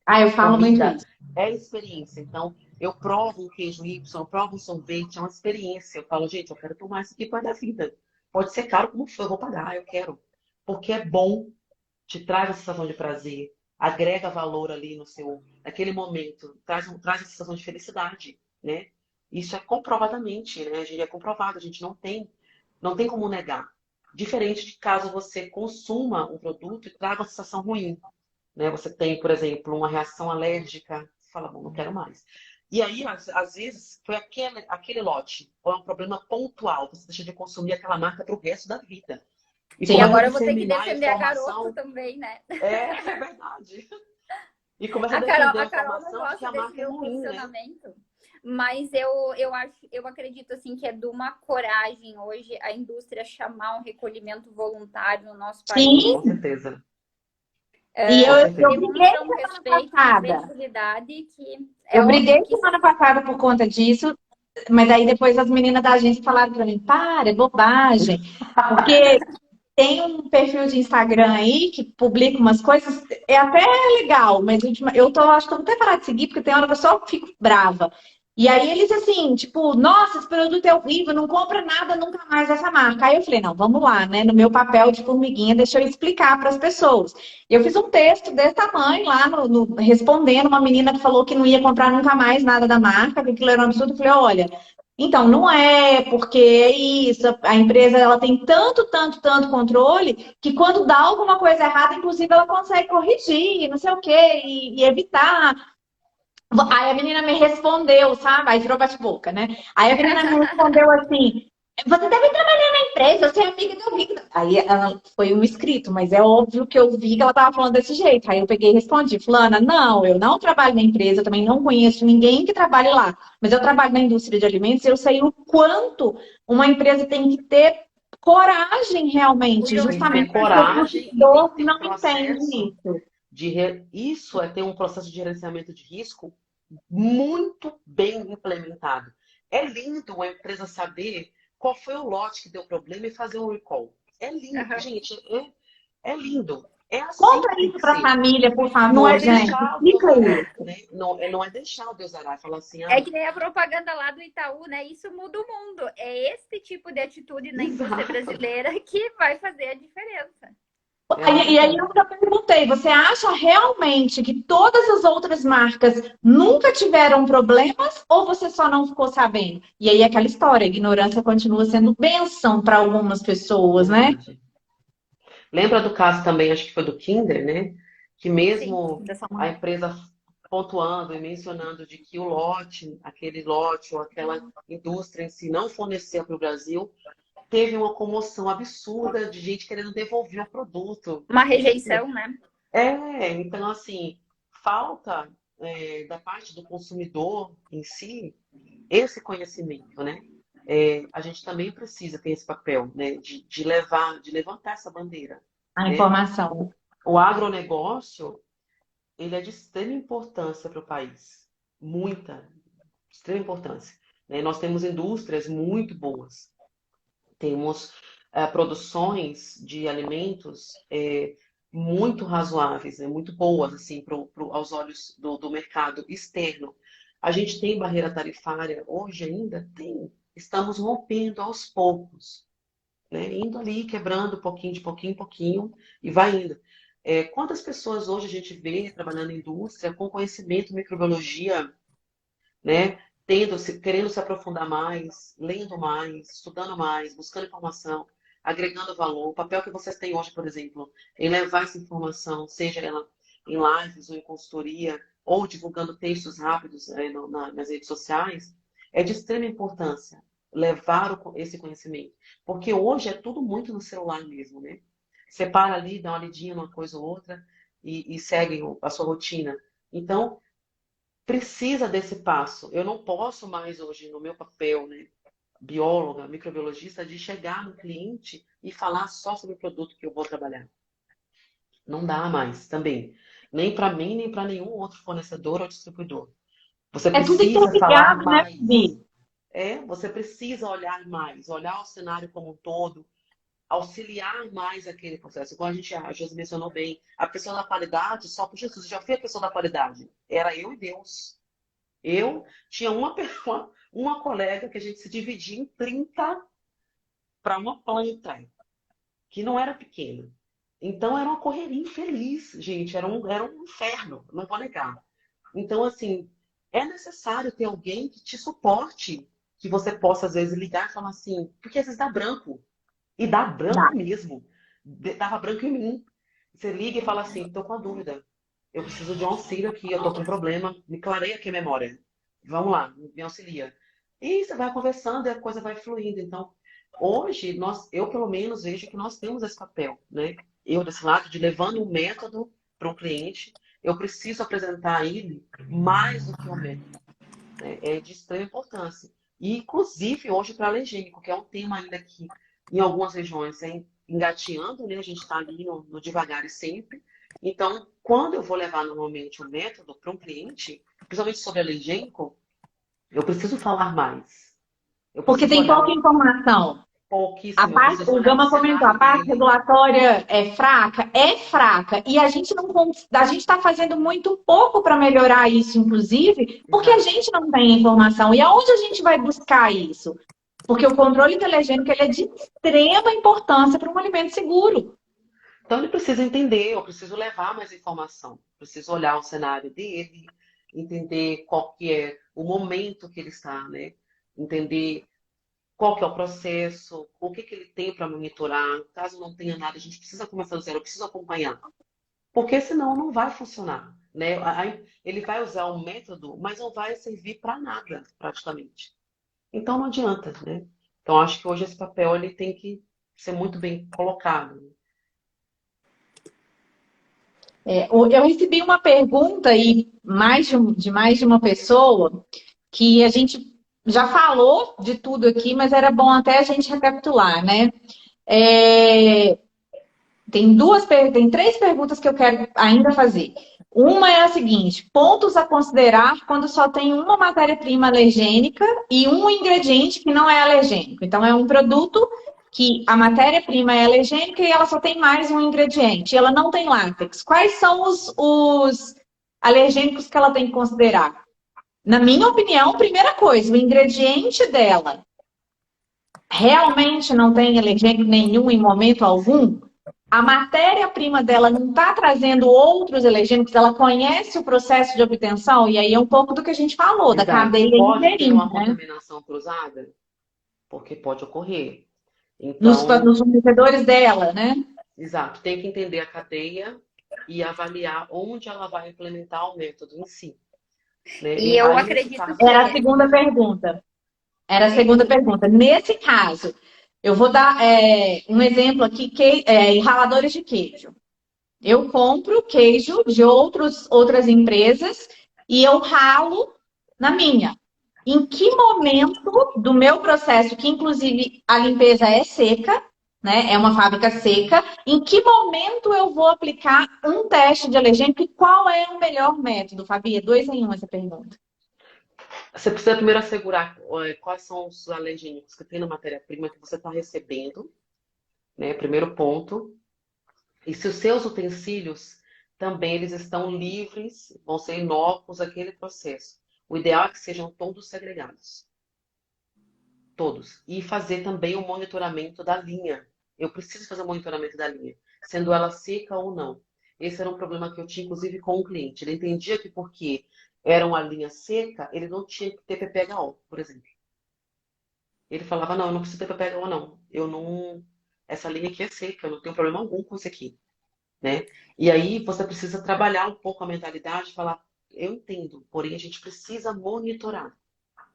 Ah, eu falo muito Comida isso. é experiência. Então, eu provo um queijo Y, eu provo um sorvete, é uma experiência. Eu falo, gente, eu quero tomar isso aqui para da vida. Pode ser caro como for, eu vou pagar, eu quero. Porque é bom, te traz a sensação de prazer, agrega valor ali no seu, naquele momento, traz a sensação de felicidade, né? Isso é comprovadamente, né? A gente é comprovado, a gente não tem como negar. Diferente de caso você consuma um produto e traga uma sensação ruim, né? Você tem, por exemplo, uma reação alérgica, você fala, bom, não quero mais. E aí, às vezes, foi aquele lote, ou é um problema pontual, você deixa de consumir aquela marca para o resto da vida. E E Sim. começa a agora eu vou ter que disseminar a defender a Garoto informação. também, né? É verdade. E começa a defender a A Carol não informação de que gosta a desse marca é meu ruim, né? posicionamento. Mas eu acredito assim que é de uma coragem hoje a indústria chamar um recolhimento voluntário no nosso país. Sim, Com certeza. e Com eu certeza. briguei Demonstra um semana respeito, uma passada. credibilidade que é Eu óbvio briguei que semana passada por conta disso, mas aí depois as meninas da agência falaram pra mim, para, é bobagem. Porque tem um perfil de Instagram aí que publica umas coisas, é até legal, mas acho que eu vou até parar de seguir, porque tem hora que eu só fico brava. E aí eles assim, tipo, nossa, esse produto é horrível, não compra nada nunca mais dessa marca. Aí eu falei, não, vamos lá, né? No meu papel de formiguinha, deixa eu explicar para as pessoas. Eu fiz um texto desse tamanho lá, respondendo uma menina que falou que não ia comprar nunca mais nada da marca, que aquilo era um absurdo. Eu falei, olha, então, não é, porque é isso, a empresa ela tem tanto, tanto, tanto controle que quando dá alguma coisa errada, inclusive ela consegue corrigir, não sei o quê, e evitar. Aí a menina me respondeu, sabe? Aí virou bate-boca, né? Aí a menina me respondeu assim: você deve trabalhar na empresa, você é amiga do Victor. Aí ela foi um escrito, mas é óbvio que eu vi que ela estava falando desse jeito. Aí eu peguei e respondi: Fulana, não, eu não trabalho na empresa, eu também não conheço ninguém que trabalhe lá, mas eu trabalho na indústria de alimentos e eu sei o quanto uma empresa tem que ter coragem realmente, Tem que ter Posicionamento. justamente porque o coragem e tem que consumidor ter um não entende processo isso. Isso é ter um processo de gerenciamento de risco muito bem implementado. É lindo uma empresa saber qual foi o lote que deu problema e fazer um recall. É lindo, Aham. gente, é lindo. É assim Conta que tem isso que para a ser. família, por Não favor, é gente. deixar o Deus Explica dará, isso. né? Não é deixar o Deus dará e falar assim, É que nem a propaganda lá do Itaú, né? Isso muda o mundo. É esse tipo de atitude na indústria exato, brasileira que vai fazer a diferença. E aí eu exatamente. já perguntei, você acha realmente que todas as outras marcas nunca tiveram problemas ou você só não ficou sabendo? E aí aquela história, a ignorância continua sendo bênção para algumas pessoas, né? Verdade. Lembra do caso também, acho que foi do Kinder, né? Que Sim, mesmo dessa a marca. empresa pontuando e mencionando de que o lote, aquele lote ou aquela indústria em si não fornecia para o Brasil, teve uma comoção absurda de gente querendo devolver o produto. Uma E assim, rejeição, né? então assim, falta da parte do consumidor em si esse conhecimento, né? A gente também precisa ter esse papel, né? De levantar essa bandeira, A né? informação. O agronegócio, ele é de extrema importância para o país. Muita, extrema importância, né? Nós temos indústrias muito boas. Temos produções de alimentos muito razoáveis, né? Muito boas, assim, aos olhos do mercado externo. A gente tem barreira tarifária hoje ainda? Tem. Estamos rompendo aos poucos, né? Indo ali, quebrando pouquinho, de pouquinho em pouquinho, e vai indo. Quantas pessoas hoje a gente vê trabalhando na indústria com conhecimento em microbiologia, né? Querendo se aprofundar mais, lendo mais, estudando mais, buscando informação, agregando valor. O papel que vocês têm hoje, por exemplo, em levar essa informação, seja ela em lives ou em consultoria, ou divulgando textos rápidos nas redes sociais, é de extrema importância levar esse conhecimento. Porque hoje é tudo muito no celular mesmo, né? Você para ali, dá uma lidinha numa coisa ou outra, e segue a sua rotina. Então, precisa desse passo. Eu não posso mais hoje, no meu papel, né, bióloga, microbiologista, de chegar no cliente e falar só sobre o produto que eu vou trabalhar. Não dá mais também. Nem para mim, nem para nenhum outro fornecedor ou distribuidor. Você É tudo precisa falar interligado, né, mais. Bi? Você precisa olhar mais, olhar o cenário como um todo, auxiliar mais aquele processo. Igual a Josi mencionou bem, a pessoa da qualidade, só por Jesus, já foi a pessoa da qualidade. Era eu e Deus. Eu tinha uma pessoa, uma colega que a gente se dividia em 30 para uma planta, que não era pequena. Então era uma correria infeliz, gente, era um inferno, não vou negar. Então, assim, é necessário ter alguém que te suporte, que você possa, às vezes, ligar e falar assim, porque às vezes dá branco. E dá branco Dá. mesmo. Dava branco em mim. Você liga e fala assim, estou com a dúvida. Eu preciso de um auxílio aqui, eu estou com um problema. Me clareia aqui a memória. Vamos lá, me auxilia. E você vai conversando e a coisa vai fluindo. Então, hoje, eu pelo menos vejo que nós temos esse papel, né? Eu, desse lado, de levando um método para o cliente, eu preciso apresentar a ele mais do que o método, né? É de extrema importância. E, inclusive, hoje para alergênico, que é um tema ainda que em algumas regiões é engateando, né? A gente está ali no devagar e sempre. Então, quando eu vou levar normalmente o método para um cliente, principalmente sobre alergênico, eu preciso falar mais. Eu Porque preciso tem olhar pouca informação. pouquíssimo, eu preciso O olhar o Gama comentou, a cenário parte dele. regulatória é fraca? É fraca. E a gente não, a gente está fazendo muito pouco para melhorar isso, inclusive, porque a Exato. gente não tem informação. E aonde a gente vai buscar isso? Porque o controle inteligênico ele é de extrema importância para um alimento seguro. Então ele precisa entender, eu preciso levar mais informação, preciso olhar o cenário dele, entender qual que é o momento que ele está, né? Entender qual que é o processo, o que que ele tem para monitorar. Caso não tenha nada, a gente precisa começar do zero, eu preciso acompanhar. Porque senão não vai funcionar, né? Aí ele vai usar um método, mas não vai servir para nada, praticamente. Então não adianta, né? Então acho que hoje esse papel ele tem que ser muito bem colocado. Eu recebi uma pergunta aí de mais de uma pessoa que a gente já falou de tudo aqui, mas era bom até a gente recapitular, né? É, tem três perguntas que eu quero ainda fazer. Uma é a seguinte: pontos a considerar quando só tem uma matéria-prima alergênica e um ingrediente que não é alergênico. Então, é um produto que a matéria-prima é alergênica e ela só tem mais um ingrediente. E ela não tem látex. Quais são os alergênicos que ela tem que considerar? Na minha opinião, primeira coisa, o ingrediente dela realmente não tem alergênico nenhum em momento algum, a matéria-prima dela não está trazendo outros alergênicos, ela conhece o processo de obtenção, e aí é um pouco do que a gente falou, da Exato. cadeia Pode ter inteirinha, uma né? contaminação cruzada? Porque pode ocorrer. Nos Então, fornecedores dela, né? exato, tem que entender a cadeia e avaliar onde ela vai implementar o método em si, né? E E eu aí, nesse acredito caso, Era a que segunda pergunta. Era a segunda pergunta. Nesse caso, eu vou dar um exemplo aqui, raladores de queijo. Eu compro queijo de outras empresas e eu ralo na minha. Em que momento do meu processo, que inclusive a limpeza é seca, né? É uma fábrica seca, em que momento eu vou aplicar um teste de alergênico e qual é o melhor método, Fabi? É 2 em 1 essa pergunta. você precisa primeiro assegurar quais são os alergênicos que tem na matéria-prima que você está recebendo, né? Primeiro ponto. E se os seus utensílios também eles estão livres, vão ser inócuos àquele processo. O ideal é que sejam todos segregados. Todos. E fazer também o monitoramento da linha. Eu preciso fazer o monitoramento da linha, sendo ela seca ou não. Esse era um problema que eu tinha, inclusive, com o cliente. Ele entendia que porque era uma linha seca, ele não tinha que ter PPHO, por exemplo. Ele falava, não, eu não preciso ter PPHO, não. Eu não... Essa linha aqui é seca, eu não tenho problema algum com isso aqui, né? E aí você precisa trabalhar um pouco a mentalidade, falar, eu entendo, porém a gente precisa monitorar,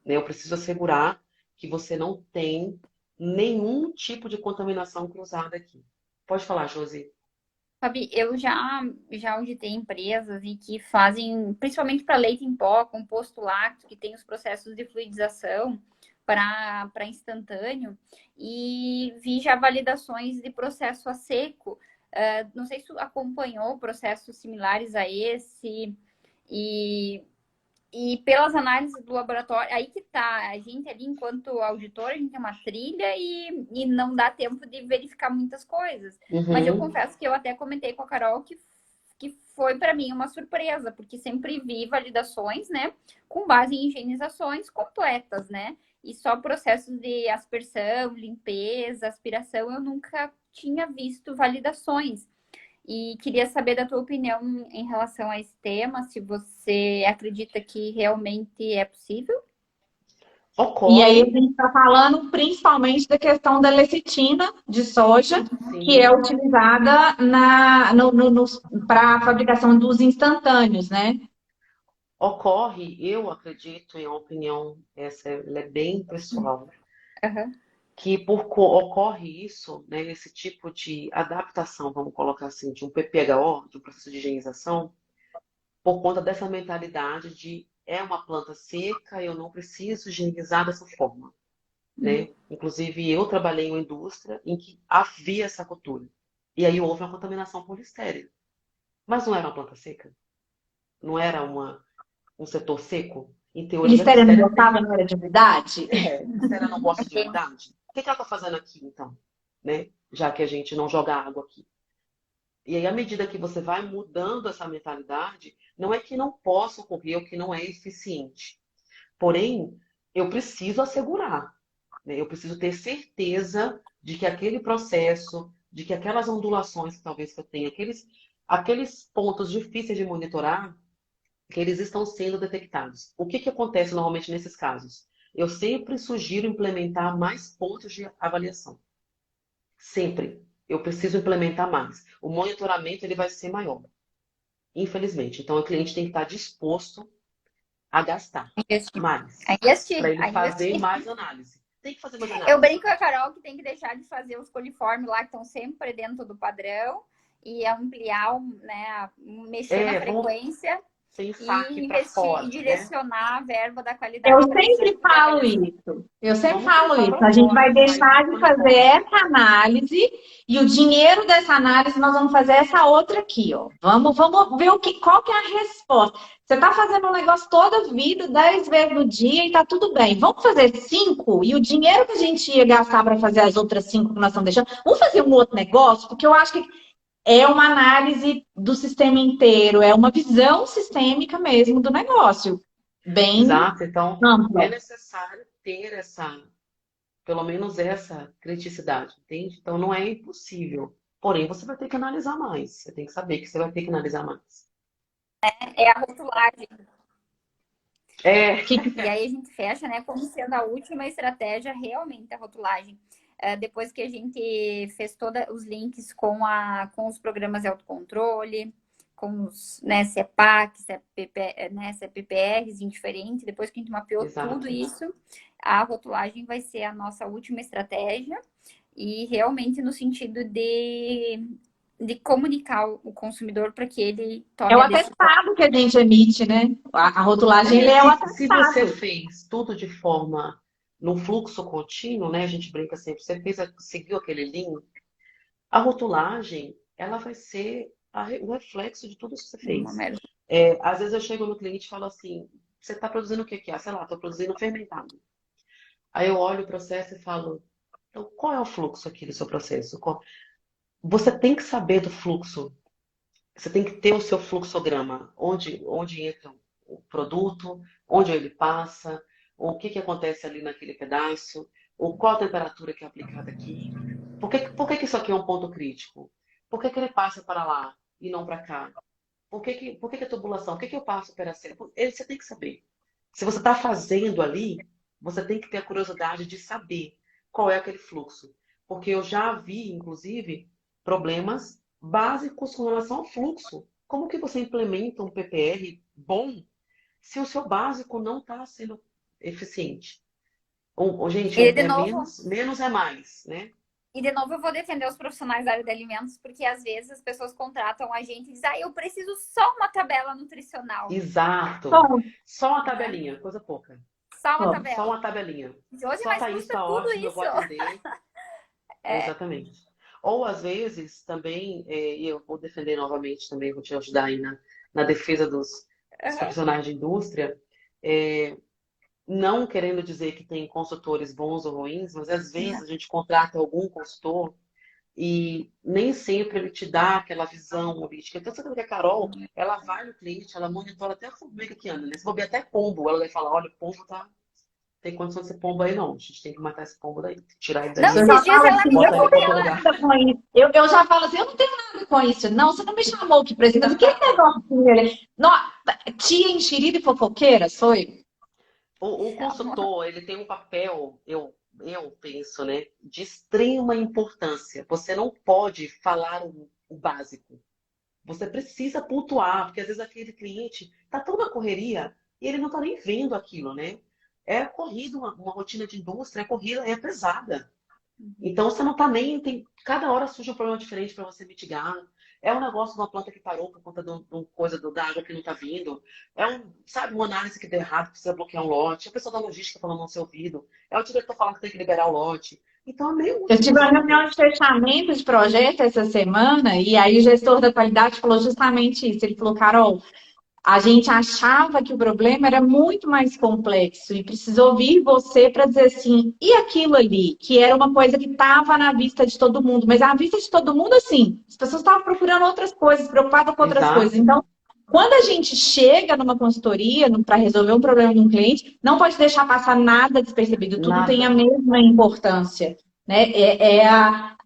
né? Eu preciso assegurar que você não tem nenhum tipo de contaminação cruzada aqui. Pode falar, Josi. Fabi, eu já auditei empresas e que fazem, principalmente para leite em pó, composto lácteo, que tem os processos de fluidização para instantâneo, e vi já validações de processo a seco. Não sei se tu acompanhou processos similares a esse, e e pelas análises do laboratório, aí que tá, a gente ali, enquanto auditor, a gente tem uma trilha e não dá tempo de verificar muitas coisas. Mas eu Uhum. confesso que eu até comentei com a Carol que foi para mim uma surpresa, porque sempre vi validações, né, com base em higienizações completas, né? E só processos de aspersão, limpeza, aspiração, eu nunca tinha visto validações. E queria saber da tua opinião em relação a esse tema, se você acredita que realmente é possível. E aí a Ocorre, gente está falando principalmente da questão da lecitina de soja, que é sim, utilizada para a fabricação dos instantâneos, né? ocorre, eu acredito, em uma opinião, ela é bem pessoal, Aham. que ocorre isso, né, esse tipo de adaptação, vamos colocar assim, de um PPHO, de um processo de higienização, por conta dessa mentalidade de é uma planta seca, eu não preciso higienizar dessa forma, Hum. né? Inclusive, eu trabalhei em uma indústria em que havia essa cultura. E aí houve uma contaminação por listeria. Mas não era uma planta seca? Não era um setor seco? Em teoria, a Listeria não listeria tem. gostava, não era de umidade? Listeria não gosta de Tem- umidade? O que ela está fazendo aqui, então? Né? Já que a gente não joga água aqui. E aí, à medida que você vai mudando essa mentalidade, não é que não possa ocorrer ou que não é eficiente. Porém, eu preciso assegurar, né? Eu preciso ter certeza de que aquele processo, de que aquelas ondulações que talvez que eu tenha, aqueles pontos difíceis de monitorar, que eles estão sendo detectados. O que que acontece normalmente nesses casos? Eu sempre sugiro implementar mais pontos de avaliação. Sempre. Eu preciso implementar mais. O monitoramento ele vai ser maior, infelizmente. Então, o cliente tem que estar disposto a gastar Investir. mais A investir, para ele a fazer investir. mais análise. Tem que fazer mais Eu análise. brinco com a Carol que tem que deixar de fazer os coliformes lá que estão sempre dentro do padrão e ampliar, né, mexer na Vamos frequência pensar e aqui para investir e fora, né? direcionar a verba da Eu qualidade para esse sempre tipo de falo avaliação. isso. Eu sempre Vamos falo pensar isso. para A gente vai fora, sair deixar do de fazer unicórnio. essa análise e o dinheiro dessa análise nós vamos fazer essa outra aqui, ó. Vamos ver qual que é a resposta. Você está fazendo um negócio toda a vida, 10 vezes no dia e tá tudo bem. Vamos fazer 5 e o dinheiro que a gente ia gastar para fazer as outras 5 que nós estamos deixando, vamos fazer um outro negócio, porque eu acho que é uma análise do sistema inteiro, é uma visão sistêmica mesmo do negócio, bem Exato. Então, é ampla. necessário ter pelo menos essa criticidade, entende? Então, não é impossível. Porém, você vai ter que analisar mais. Você tem que saber que você vai ter que analisar mais. É a rotulagem. É, E aí a gente fecha, né, como sendo a última estratégia realmente a rotulagem. Depois que a gente fez todos os links com os programas de autocontrole, com os, né, CEPAC, CEPP, né, CEPPRs indiferentes, depois que a gente mapeou tudo exato. isso, a rotulagem vai ser a nossa última estratégia e realmente no sentido de comunicar o consumidor para que ele É tome o a decisão. atestado que a gente emite, né? A rotulagem ele é o Se você atestado. fez tudo de forma no fluxo contínuo, né? A gente brinca sempre, você seguiu aquele lean, a rotulagem, ela vai ser o reflexo de tudo isso que você Uma fez. merda. Às vezes eu chego no cliente e falo assim, você está produzindo o que aqui? Ah, sei lá, estou produzindo fermentado. Aí eu olho o processo e falo, então qual é o fluxo aqui do seu processo? Você tem que saber do fluxo. Você tem que ter o seu fluxograma, onde entra o produto, onde ele passa, o que acontece ali naquele pedaço, ou qual a temperatura que é aplicada aqui. Por que isso aqui é um ponto crítico? Por que ele passa para lá e não para cá? Por que a tubulação? O que eu passo para ser? Você tem que saber. Se você está fazendo ali, você tem que ter a curiosidade de saber qual é aquele fluxo. Porque eu já vi, inclusive, problemas básicos com relação ao fluxo. Como que você implementa um PPR bom se o seu básico não está sendo eficiente? Gente, E de é novo, menos é mais, né? E, de novo, eu vou defender os profissionais da área de alimentos, porque às vezes as pessoas contratam a gente e dizem, eu preciso só uma tabela nutricional. Exato. Bom, Só uma Né? tabelinha, coisa pouca. Só uma bom. Só tabela. uma tabelinha. Hoje, Só mas tá isso, custa tá tudo ótimo, eu isso. vou atender. Exatamente. Ou às vezes também, e eu vou defender novamente também, vou te ajudar aí na defesa dos Uhum. profissionais de indústria, é, não querendo dizer que tem consultores bons ou ruins, mas às vezes a gente contrata algum consultor e nem sempre ele te dá aquela visão holística. Então, você sabe que a Carol, ela vai no cliente, ela monitora até a formiga que anda, né? Se bobear até pombo, ela vai falar, olha, o pombo tá... Tem condição de ser pombo aí, não. A gente tem que matar esse pombo daí, tirar ele Não, Eu daí, já esses dias falo ela assim, me eu bota não ele para tenho outro procurou. lugar. nada com isso. Eu já falo assim, eu não tenho nada com isso. Não, você não me chamou aqui pra isso. Mas o que é negócio ali? Não, tia enxerida e fofoqueira, sou eu. O Chama. consultor, ele tem um papel, eu penso, né, de extrema importância. Você não pode falar o básico. Você precisa pontuar, porque às vezes aquele cliente está tão na correria e ele não está nem vendo aquilo, né? É corrido, uma rotina de indústria, é corrida, é pesada. Então você não está nem. Cada hora surge um problema diferente para você mitigar. É um negócio de uma planta que parou por conta de uma coisa da água que não está vindo. É sabe, uma análise que deu errado, precisa bloquear um lote. É a pessoa da logística falando no seu ouvido. É o diretor falando que tem que liberar o lote. Então é meio Eu tive uma reunião multifacetado. de fechamento de projeto essa semana e aí o gestor da qualidade falou justamente isso. Ele falou, Carol, a gente achava que o problema era muito mais complexo e precisou ouvir você para dizer assim, e aquilo ali, que era uma coisa que estava na vista de todo mundo, mas à vista de todo mundo, assim, as pessoas estavam procurando outras coisas, preocupadas com outras coisas. Exato. Então, quando a gente chega numa consultoria para resolver um problema de um cliente, não pode deixar passar nada despercebido, tudo tem a Nada. mesma importância, né?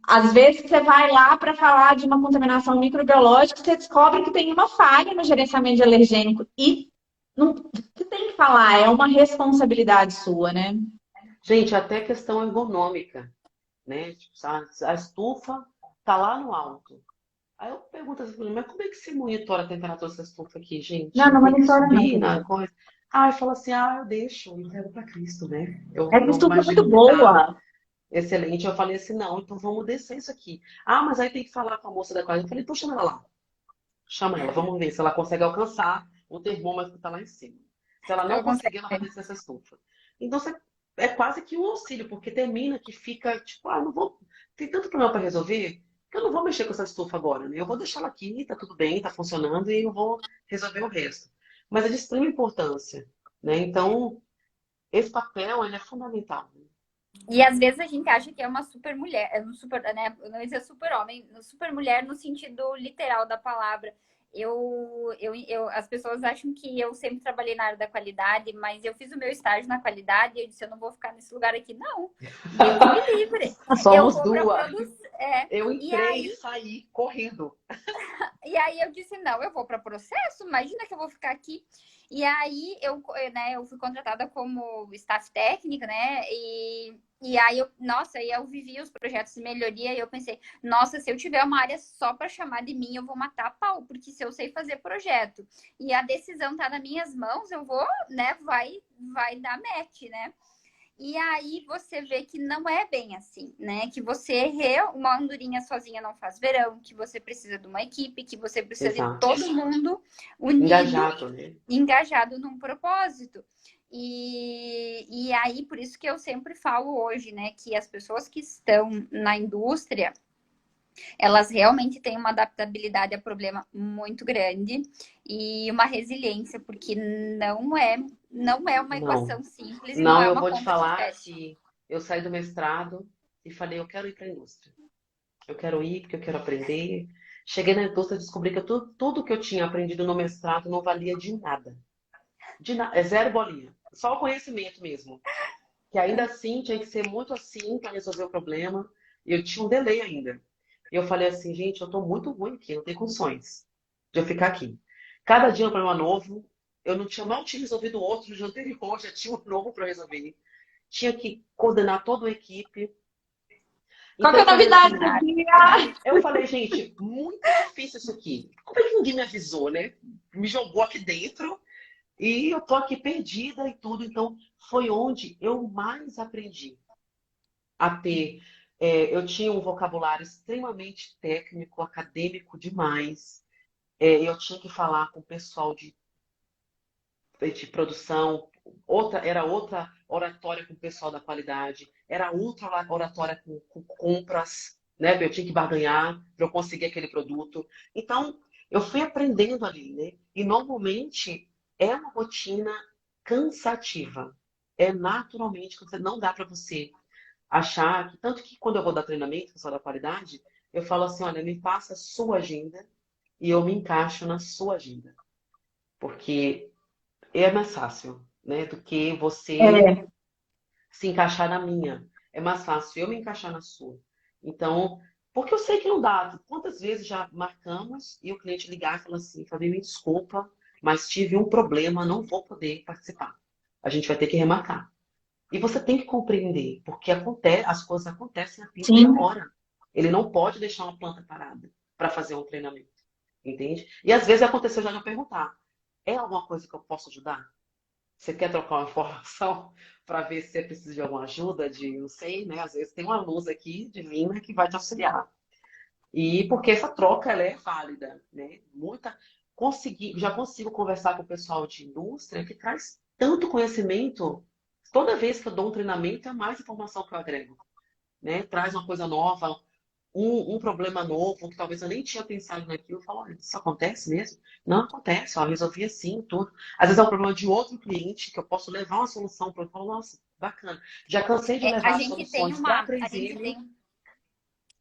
Às vezes você vai lá para falar de uma contaminação microbiológica, você descobre que tem uma falha no gerenciamento de alergênico e não, você tem que falar, é uma responsabilidade sua, né? Gente, até questão ergonômica, né? Tipo, a estufa tá lá no alto. Aí eu pergunto assim, mas como é que se monitora a temperatura dessa estufa aqui, Não, gente? não Tem que monitora não, subir na querida. coisa. Ah, eu falo assim, eu deixo, eu entrego para Cristo, né? Eu, Essa eu estufa é muito imagino que tá boa. excelente. Eu falei assim, não, então vamos descer isso aqui. Ah, mas aí tem que falar com a moça da quadra. Eu falei, então chama ela lá. Chama ela, vamos ver se ela consegue alcançar o termômetro que está lá em cima. Se ela não Eu conseguir, ela vai consigo. descer essa estufa. Então é quase que um auxílio, porque termina que fica tipo, não vou. Tem tanto problema para resolver que eu não vou mexer com essa estufa agora, né? Eu vou deixar ela aqui, tá tudo bem, tá funcionando e eu vou resolver o resto. Mas é de extrema importância, né? Então, esse papel ele é fundamental. E às vezes a gente acha que é uma super mulher, é um super, né? Eu não ia dizer super homem, super mulher no sentido literal da palavra. As pessoas acham que eu sempre trabalhei na área da qualidade, mas eu fiz o meu estágio na qualidade e eu disse, eu não vou ficar nesse lugar aqui, não. Deus me livre. Eu Somos vou para duas. produção. Eu E entrei e aí saí correndo. E aí eu disse, não, eu vou para processo, imagina que eu vou ficar aqui. E aí eu fui contratada como staff técnica, né? E aí nossa, aí eu vivi os projetos de melhoria e eu pensei, nossa, se eu tiver uma área só para chamar de mim, eu vou matar a pau, porque se eu sei fazer projeto e a decisão tá nas minhas mãos, eu vou, né, vai dar match, né? E aí você vê que não é bem assim, né? Que uma andorinha sozinha não faz verão, que você precisa de uma equipe, que você precisa de Exato. todo mundo unido, Engajado, né? engajado num propósito. E aí, por isso que eu sempre falo hoje, né? Que as pessoas que estão na indústria, elas realmente têm uma adaptabilidade a problema muito grande e uma resiliência, porque não é uma Não. equação simples e não Não, é eu uma vou te conta que falar fecha. que eu saí do mestrado e falei, eu quero ir para a indústria. Eu quero ir porque eu quero aprender. Cheguei na indústria e descobri que tudo que eu tinha aprendido no mestrado não valia de nada. É zero bolinha. Só o conhecimento mesmo. Que ainda assim tinha que ser muito assim para resolver o problema. E eu tinha um delay ainda. E eu falei assim, gente, eu estou muito ruim aqui, não tenho condições de eu ficar aqui. Cada dia um problema novo. Eu mal tinha resolvido o outro no dia anterior, já tinha um novo para resolver. Tinha que coordenar toda a equipe. Qual Então que é eu a falei novidade assim, daqui? eu falei, gente, muito difícil isso aqui. Como é que ninguém me avisou, né? Me jogou aqui dentro e eu tô aqui perdida e tudo. Então foi onde eu mais aprendi a ter. Eu tinha um vocabulário extremamente técnico, acadêmico demais. Eu tinha que falar com o pessoal de produção, era outra oratória com o pessoal da qualidade, era outra oratória com compras, né? Eu tinha que barganhar para eu conseguir aquele produto. Então, eu fui aprendendo ali, né? E normalmente é uma rotina cansativa. É naturalmente, não dá para você achar que, tanto que quando eu vou dar treinamento, pessoal da qualidade, eu falo assim, olha, me passa a sua agenda e eu me encaixo na sua agenda. Porque é mais fácil, né, do que você É, se encaixar na minha. É mais fácil eu me encaixar na sua. Então, porque eu sei que não dá. Quantas vezes já marcamos e o cliente ligar e falar assim, Fabi, me desculpa, mas tive um problema, não vou poder participar. A gente vai ter que remarcar. E você tem que compreender, porque as coisas acontecem a pinta e a sim. hora. Ele não pode deixar uma planta parada para fazer um treinamento, entende? E às vezes aconteceu já de eu perguntar, é alguma coisa que eu posso ajudar? Você quer trocar uma informação para ver se você precisa de alguma ajuda, não sei, né? Às vezes tem uma luz aqui divina que vai te auxiliar. E porque essa troca ela é válida, né? Já consigo conversar com o pessoal de indústria que traz tanto conhecimento. Toda vez que eu dou um treinamento, é mais informação que eu agrego, né? Traz uma coisa nova, um problema novo, que talvez eu nem tinha pensado naquilo. Eu falo, olha, isso acontece mesmo? Não acontece, ó, eu resolvi assim, tudo. Às vezes é um problema de outro cliente, que eu posso levar uma solução para ele. Eu falo, nossa, bacana. Já cansei de A levar gente tem soluções para uma, 3M.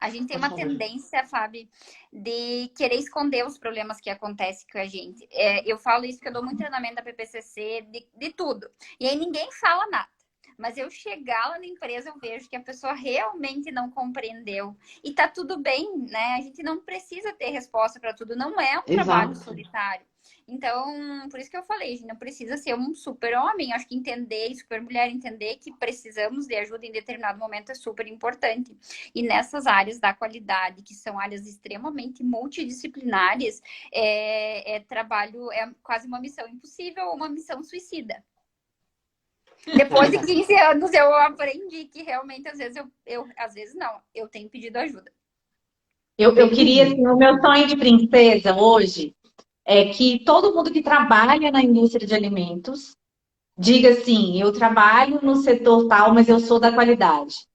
a gente tem Pode uma falar, gente. tendência, Fábio, de querer esconder os problemas que acontecem com a gente. Eu falo isso que eu dou muito treinamento da PPCC, de tudo. E aí ninguém fala nada. Mas eu chegar lá na empresa, eu vejo que a pessoa realmente não compreendeu. E tá tudo bem, né? A gente não precisa ter resposta para tudo. Não é um trabalho Exato. solitário. Então, por isso que eu falei, a gente não precisa ser um super-homem. Acho que entender, super-mulher, entender que precisamos de ajuda em determinado momento é super importante. E nessas áreas da qualidade, que são áreas extremamente multidisciplinares, trabalho, é quase uma missão impossível ou uma missão suicida. É Depois de verdade. 15 anos, eu aprendi que realmente, às vezes, às vezes não, eu tenho pedido ajuda. Eu Tem que queria, pedir. assim, o meu sonho de princesa hoje é que todo mundo que trabalha na indústria de alimentos diga assim: eu trabalho no setor tal, mas eu sou da qualidade.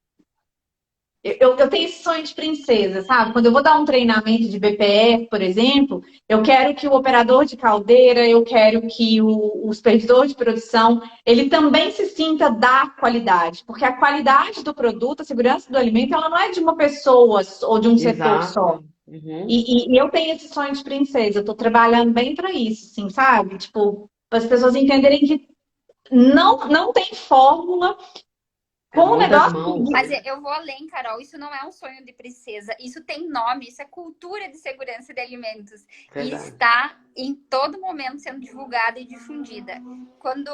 Eu tenho esse sonho de princesa, sabe? Quando eu vou dar um treinamento de BPF, por exemplo, eu quero que o operador de caldeira, eu quero que o supervisor de produção, ele também se sinta da qualidade, porque a qualidade do produto, a segurança do alimento, ela não é de uma pessoa ou de um setor só. Exato. Uhum. E eu tenho esse sonho de princesa, eu tô trabalhando bem para isso, assim, sabe? Tipo, para as pessoas entenderem que não tem fórmula É com o muitas negócio. mãos, Mas né? eu vou além, Carol. Isso não é um sonho de princesa. Isso tem nome. Isso é cultura de segurança de alimentos. E Verdade. está em todo momento sendo divulgada e difundida. Quando,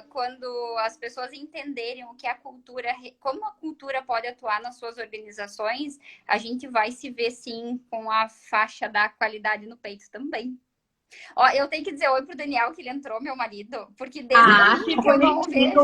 quando as pessoas entenderem o que é a cultura, como a cultura pode atuar nas suas organizações, a gente vai se ver, sim, com a faixa da qualidade no peito também. Ó, eu tenho que dizer oi pro Daniel, que ele entrou, meu marido, porque desde Ah, que domingo que eu não o bonitinho. vejo.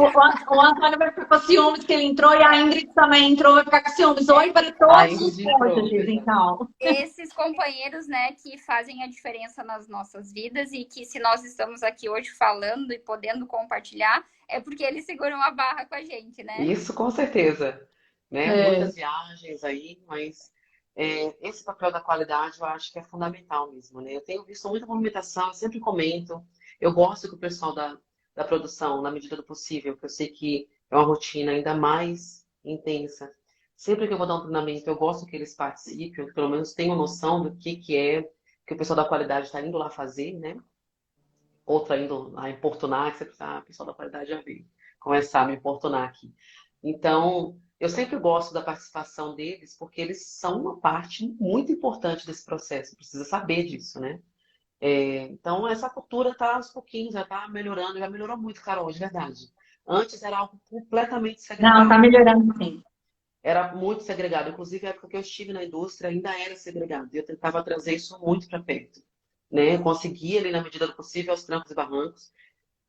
O Antônio vai ficar com ciúmes que ele entrou e a Ingrid também entrou, vai ficar com ciúmes. Oi É, para A todos os Ingrid entrou, cônjuges, verdade. então. esses companheiros, né, que fazem a diferença nas nossas vidas e que se nós estamos aqui hoje falando e podendo compartilhar, é porque eles seguram a barra com a gente, né? Isso com certeza, né? É. Muitas viagens aí, mas esse papel da qualidade eu acho que é fundamental mesmo, né? Eu tenho visto muita movimentação, eu sempre comento. Eu gosto que o pessoal da produção, na medida do possível, que eu sei que é uma rotina ainda mais intensa. Sempre que eu vou dar um treinamento, eu gosto que eles participem, que pelo menos tenham noção do que é que o pessoal da qualidade está indo lá fazer, né? Outra indo a importunar, que você pensa, o pessoal da qualidade já veio começar a me importunar aqui. Então, eu sempre gosto da participação deles, porque eles são uma parte muito importante desse processo, precisa saber disso, né? Então, essa cultura está aos pouquinhos, já está melhorando, já melhorou muito, Carol, de verdade. Antes era algo completamente Não, tá segregado. melhorando sim. Era muito segregado. Inclusive, a época que eu estive na indústria ainda era segregado. E eu tentava trazer isso muito para perto, né? Eu conseguia, ali, na medida do possível, aos trancos e barrancos,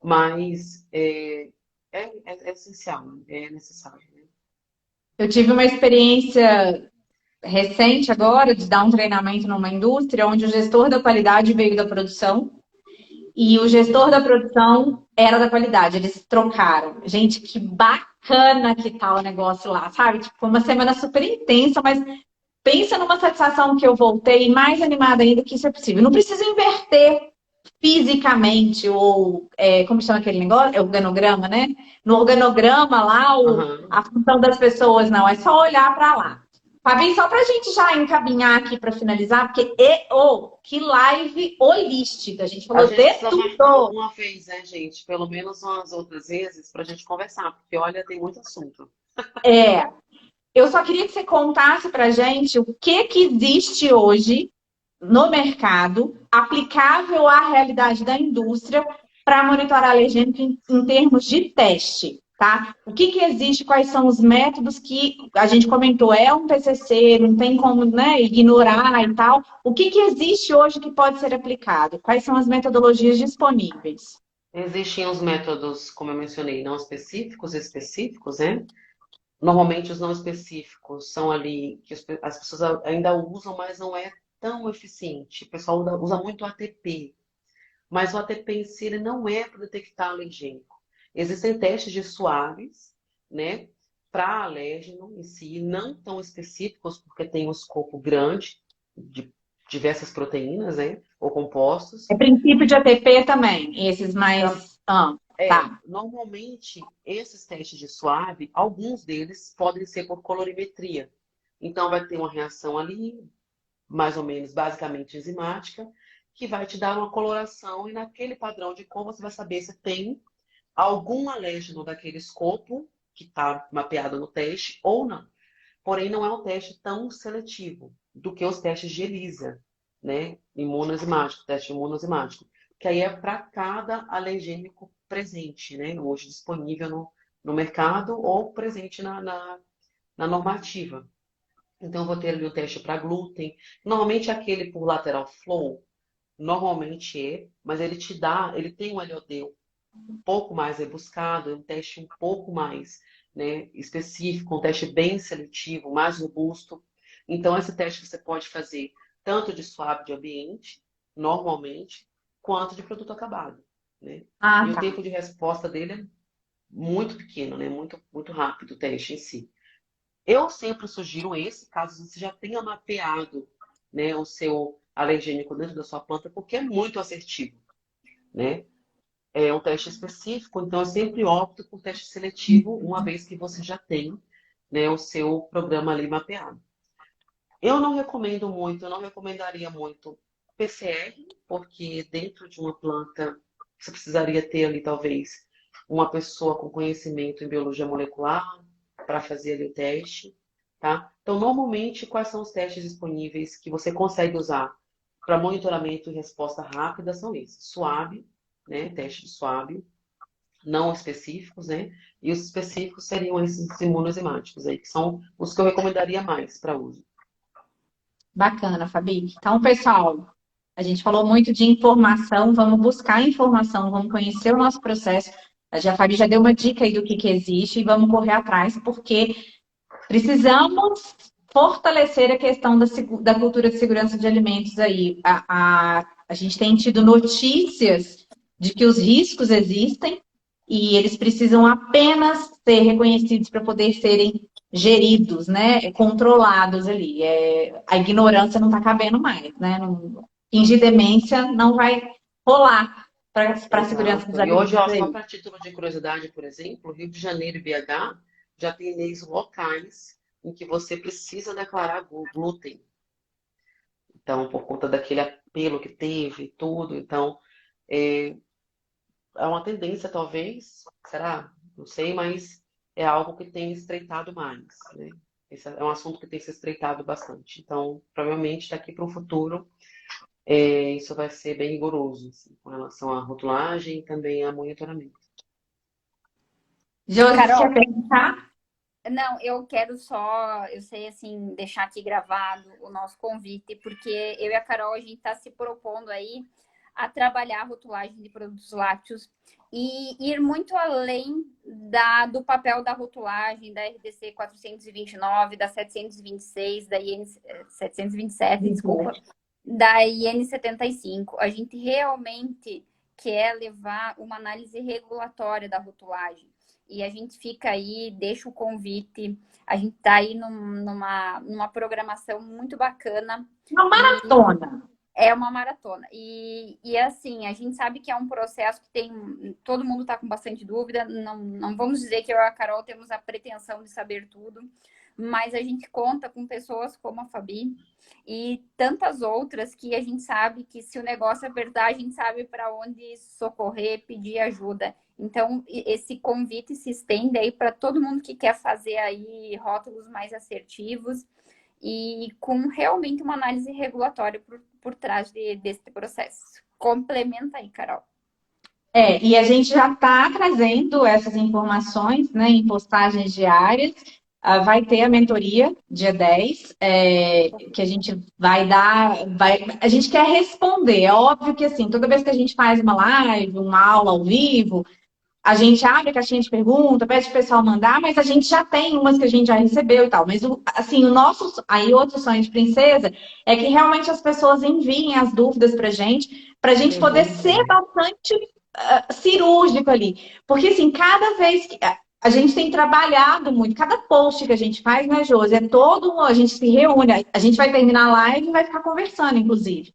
mas é essencial, né? É necessário, né? Eu tive uma experiência recente agora de dar um treinamento numa indústria onde o gestor da qualidade veio da produção e o gestor da produção era da qualidade. Eles trocaram. Gente, que bacana que tá o negócio lá, sabe? Tipo, foi uma semana super intensa, mas pensa numa satisfação que eu voltei mais animada ainda que isso é possível. Não precisa inverter fisicamente, ou como chama aquele negócio? É o organograma, né? No organograma lá, Aham. a função das pessoas, não, é só olhar para lá. Fabi, só para a gente já encaminhar aqui para finalizar, porque que live holística, a gente A falou gente de precisa marcar tudo. alguma vez, né, gente? Pelo menos umas outras vezes para a gente conversar, porque olha, tem muito assunto. É, eu só queria que você contasse para a gente o que existe hoje no mercado, aplicável à realidade da indústria, para monitorar alergênico em termos de teste, tá? O que existe, quais são os métodos que a gente comentou, é um PCC, não tem como, né, ignorar e tal. O que existe hoje que pode ser aplicado? Quais são as metodologias disponíveis? Existem os métodos, como eu mencionei, não específicos e específicos, né? Normalmente os não específicos são ali que as pessoas ainda usam, mas não é tão eficiente. O pessoal usa muito o ATP, mas o ATP em si ele não é para detectar alergênico. Existem testes de suaves, né, para alérgeno em si, não tão específicos, porque tem um escopo grande de diversas proteínas, né, ou compostos. É princípio de ATP também, esses Então, mais. Tá. normalmente, esses testes de suave, alguns deles podem ser por colorimetria. Então, vai ter uma reação ali, mais ou menos, basicamente enzimática, que vai te dar uma coloração e naquele padrão de cor você vai saber se tem algum alérgeno daquele escopo que está mapeado no teste ou não. Porém, não é um teste tão seletivo do que os testes de ELISA, né? Imunoenzimático, teste imunoenzimático, que aí é para cada alergênico presente, né? Hoje disponível no mercado ou presente na normativa. Então, eu vou ter ali o teste para glúten. Normalmente, aquele por lateral flow, normalmente mas ele te dá, ele tem um LOD um pouco mais rebuscado, é um teste um pouco mais, né, específico, um teste bem seletivo, mais robusto. Então, esse teste você pode fazer tanto de suave de ambiente, normalmente, quanto de produto acabado, né? E Ah, o tá. tempo de resposta dele é muito pequeno, né? Muito, muito rápido o teste em si. Eu sempre sugiro esse, caso você já tenha mapeado, né, o seu alergênico dentro da sua planta, porque é muito assertivo, né? É um teste específico, então eu sempre opto por teste seletivo, uma vez que você já tem, né, o seu programa ali mapeado. Eu não recomendo muito, eu não recomendaria muito PCR, porque dentro de uma planta você precisaria ter ali talvez uma pessoa com conhecimento em biologia molecular para fazer ali o teste, tá? Então, normalmente, quais são os testes disponíveis que você consegue usar para monitoramento e resposta rápida são esses: SWAB, né, teste de SWAB, não específicos, né? E os específicos seriam esses imunoenzimáticos aí, que são os que eu recomendaria mais para uso. Bacana, Fabi. Então, pessoal, a gente falou muito de informação, vamos buscar informação, vamos conhecer o nosso processo. A Fabi já deu uma dica aí do que existe e vamos correr atrás, porque precisamos fortalecer a questão da cultura de segurança de alimentos aí. A gente tem tido notícias de que os riscos existem e eles precisam apenas ser reconhecidos para poder serem geridos, né? Controlados ali. A ignorância não está cabendo mais, né? Fingir demência não vai rolar para a segurança dos Exato. E hoje, ó, alimentos só aí. para título de curiosidade, por exemplo, Rio de Janeiro e BH já tem leis locais em que você precisa declarar glúten. Então, por conta daquele apelo que teve e tudo, então é, é uma tendência, talvez, será? Não sei, mas é algo que tem estreitado mais, né? Esse é um assunto que tem se estreitado bastante. Então, provavelmente, daqui para o futuro, isso vai ser bem rigoroso, assim, com relação à rotulagem e também a monitoramento. Josi, Carol, quer perguntar? não, eu quero só, eu sei assim, deixar aqui gravado o nosso convite, porque eu e a Carol, a gente está se propondo aí a trabalhar a rotulagem de produtos lácteos e ir muito além do papel da rotulagem, da RDC 429, da 726, da IN 727, desculpa, da IN 75. A gente realmente quer levar uma análise regulatória da rotulagem. E a gente fica aí, deixa o convite, a gente está aí numa programação muito bacana. Uma maratona. É uma maratona. E assim, a gente sabe que é um processo que todo mundo está com bastante dúvida. Não vamos dizer que eu e a Carol temos a pretensão de saber tudo, mas a gente conta com pessoas como a Fabi e tantas outras que a gente sabe que se o negócio apertar, a gente sabe para onde socorrer, pedir ajuda. Então, esse convite se estende aí para todo mundo que quer fazer aí rótulos mais assertivos e com realmente uma análise regulatória por trás desse processo. Complementa aí, Carol. E a gente já está trazendo essas informações, né, em postagens diárias. Vai ter a mentoria dia 10, que a gente vai dar. A gente quer responder. É óbvio que assim, toda vez que a gente faz uma live, uma aula ao vivo, a gente abre a caixinha de pergunta, pede para o pessoal mandar, mas a gente já tem umas que a gente já recebeu e tal. Mas, assim, o nosso... Aí, outro sonho de princesa é que realmente as pessoas enviem as dúvidas para a gente poder ser bastante cirúrgico ali. Porque, assim, cada vez que... A gente tem trabalhado muito, cada post que a gente faz, né, Josi? A gente se reúne, a gente vai terminar a live e vai ficar conversando, inclusive.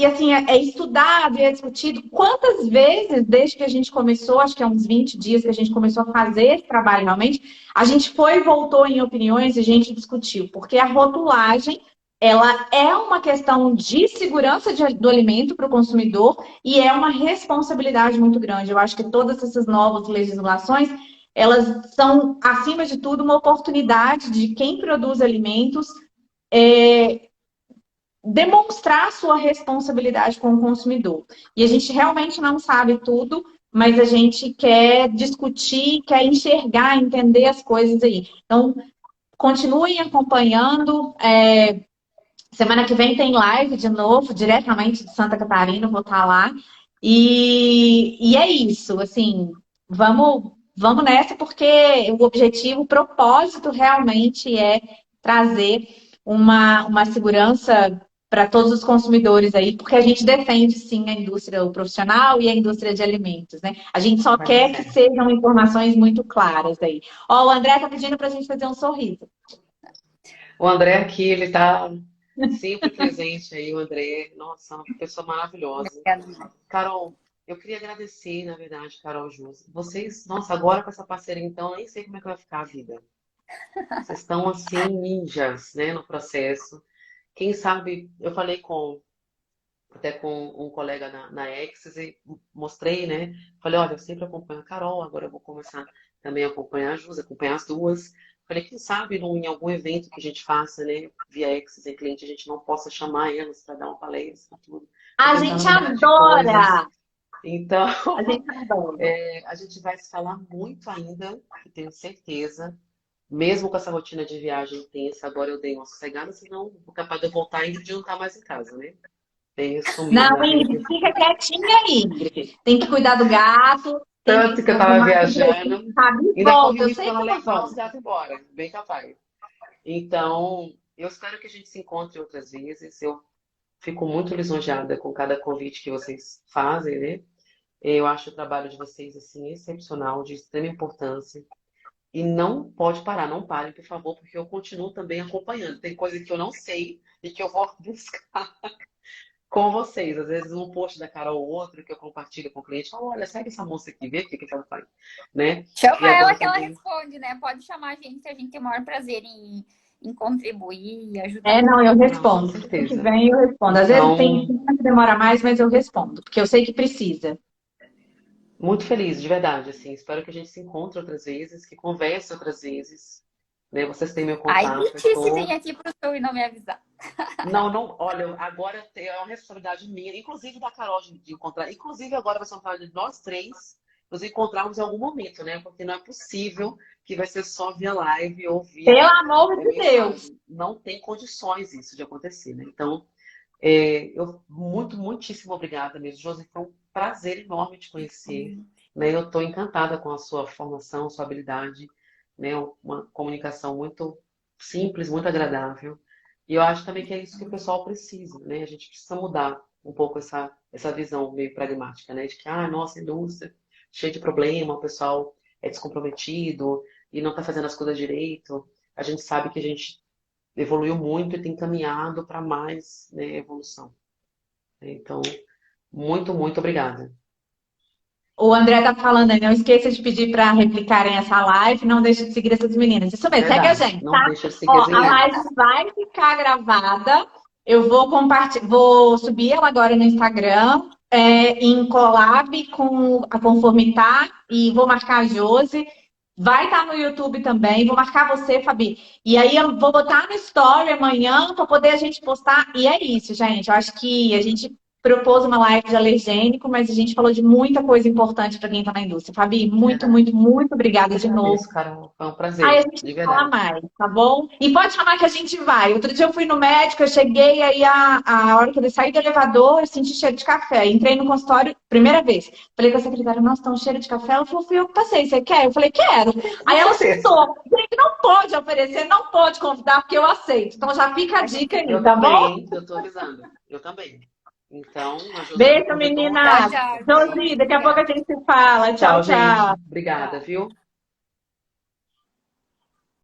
Assim, é estudado e é discutido. Quantas vezes, desde que a gente começou, acho que há uns 20 dias que a gente começou a fazer esse trabalho realmente, a gente foi e voltou em opiniões e a gente discutiu. Porque a rotulagem, ela é uma questão de segurança do alimento para o consumidor e é uma responsabilidade muito grande. Eu acho que todas essas novas legislações, elas são, acima de tudo, uma oportunidade de quem produz alimentos demonstrar sua responsabilidade com o consumidor. E a gente realmente não sabe tudo, mas a gente quer discutir, quer enxergar, entender as coisas aí. Então, continuem acompanhando. Semana que vem tem live de novo, diretamente de Santa Catarina, vou estar lá. E é isso, assim, vamos nessa, porque o objetivo, o propósito realmente é trazer uma segurança para todos os consumidores aí, porque a gente defende, sim, a indústria profissional e a indústria de alimentos, né? A gente só quer que sejam informações muito claras aí. Ó, o André tá pedindo para a gente fazer um sorriso. O André aqui, ele tá sempre presente aí, o André. Nossa, uma pessoa maravilhosa. Carol, eu queria agradecer, na verdade, Carol, Josi. Vocês, nossa, agora com essa parceria, então, nem sei como é que vai ficar a vida. Vocês estão, assim, ninjas, né, no processo. Quem sabe, eu falei até com um colega na Exis e mostrei, né? Falei, olha, eu sempre acompanho a Carol, agora eu vou começar também a acompanhar a Jus, acompanhar as duas. Falei, quem sabe em algum evento que a gente faça, né, via Exis em cliente, a gente não possa chamar elas para dar uma palestra, tudo. A gente adora! Então, a gente adora. A gente vai se falar muito ainda, tenho certeza. Mesmo com essa rotina de viagem intensa, agora eu dei uma sossegada, senão vou capaz de eu voltar e de não estar mais em casa, né? Não, Ingrid, fica quietinha, Ingrid. Tem que cuidar do gato. Tanto que eu tava viajando. Ainda corri risco de levar os gatos embora. Bem capaz. Então, eu espero que a gente se encontre outras vezes. Eu fico muito lisonjeada com cada convite que vocês fazem, né? Eu acho o trabalho de vocês, assim, excepcional, de extrema importância. E não pode parar, não parem, por favor, porque eu continuo também acompanhando. Tem coisa que eu não sei e que eu vou buscar com vocês. Às vezes um post da Carol ou outro que eu compartilho com o cliente, falo, olha, segue essa moça aqui, vê o que ela faz, né? Chama ela que ela responde, né? Pode chamar a gente tem o maior prazer em contribuir e ajudar. Não, eu respondo. Com certeza. Se vem, eu respondo. Às vezes tem que demora mais, mas eu respondo, porque eu sei que precisa. Muito feliz, de verdade, assim. Espero que a gente se encontre outras vezes, que converse outras vezes. Né? Vocês têm meu contato. Ai, mentir se vem aqui pro show e não me avisar. Não, olha, agora é uma responsabilidade minha, inclusive da Carol, de encontrar. Inclusive agora vai ser uma trabalho de nós três nos encontrarmos em algum momento, né? Porque não é possível que vai ser só via live ou via... Pelo amor de Deus! Não tem condições isso de acontecer, né? Então, Muitíssimo obrigada mesmo, Josi. Foi um prazer enorme te conhecer, né? Eu estou encantada com a sua formação, sua habilidade, né? Uma comunicação muito simples, muito agradável. E eu acho também que é isso que o pessoal precisa, né? A gente precisa mudar um pouco essa visão meio pragmática, né? De que, nossa, indústria, cheia de problema, o pessoal é descomprometido e não está fazendo as coisas direito. A gente sabe que a gente evoluiu muito e tem caminhado para mais, né, evolução. Então, muito obrigada. O André tá falando aí, não esqueça de pedir para replicarem essa live, não deixe de seguir essas meninas. Isso mesmo, segue a Verdade, gente, não tá? deixa de seguir Ó, as a meninas. live vai ficar gravada. Eu vou compartilhar, vou subir ela agora no Instagram, em collab com a Conformitar, e vou marcar a Josi. Vai estar no YouTube também, vou marcar você, Fabi. E aí eu vou botar no Story amanhã para poder a gente postar. E é isso, gente. Eu acho que a gente propôs uma live de alergênico, mas a gente falou de muita coisa importante para quem está na indústria. Fabi, Verdade. muito obrigada Eu de novo. agradeço, Carol. Foi um Aí a prazer, gente de fala verdade. mais, tá bom? E pode chamar que a gente vai. Outro dia eu fui no médico, eu cheguei, aí a hora que eu saí do elevador, eu senti cheiro de café. Entrei no consultório, primeira vez. Falei com a secretária, nossa, tá um cheiro de café. Ela falou, fui eu que passei, você quer? Eu falei, quero. Aí Com ela certeza. citou. Gente, não pode oferecer, não pode convidar, porque eu aceito. Então já fica a dica aí, Eu tá bom? também, eu tô avisando. Eu também. Então, a Josi me Beijo, convidou. Tchau, menina. tchau, Josi, gente. daqui a pouco a Obrigada. gente se fala. Tchau, Tchau, gente. tchau. Obrigada, viu?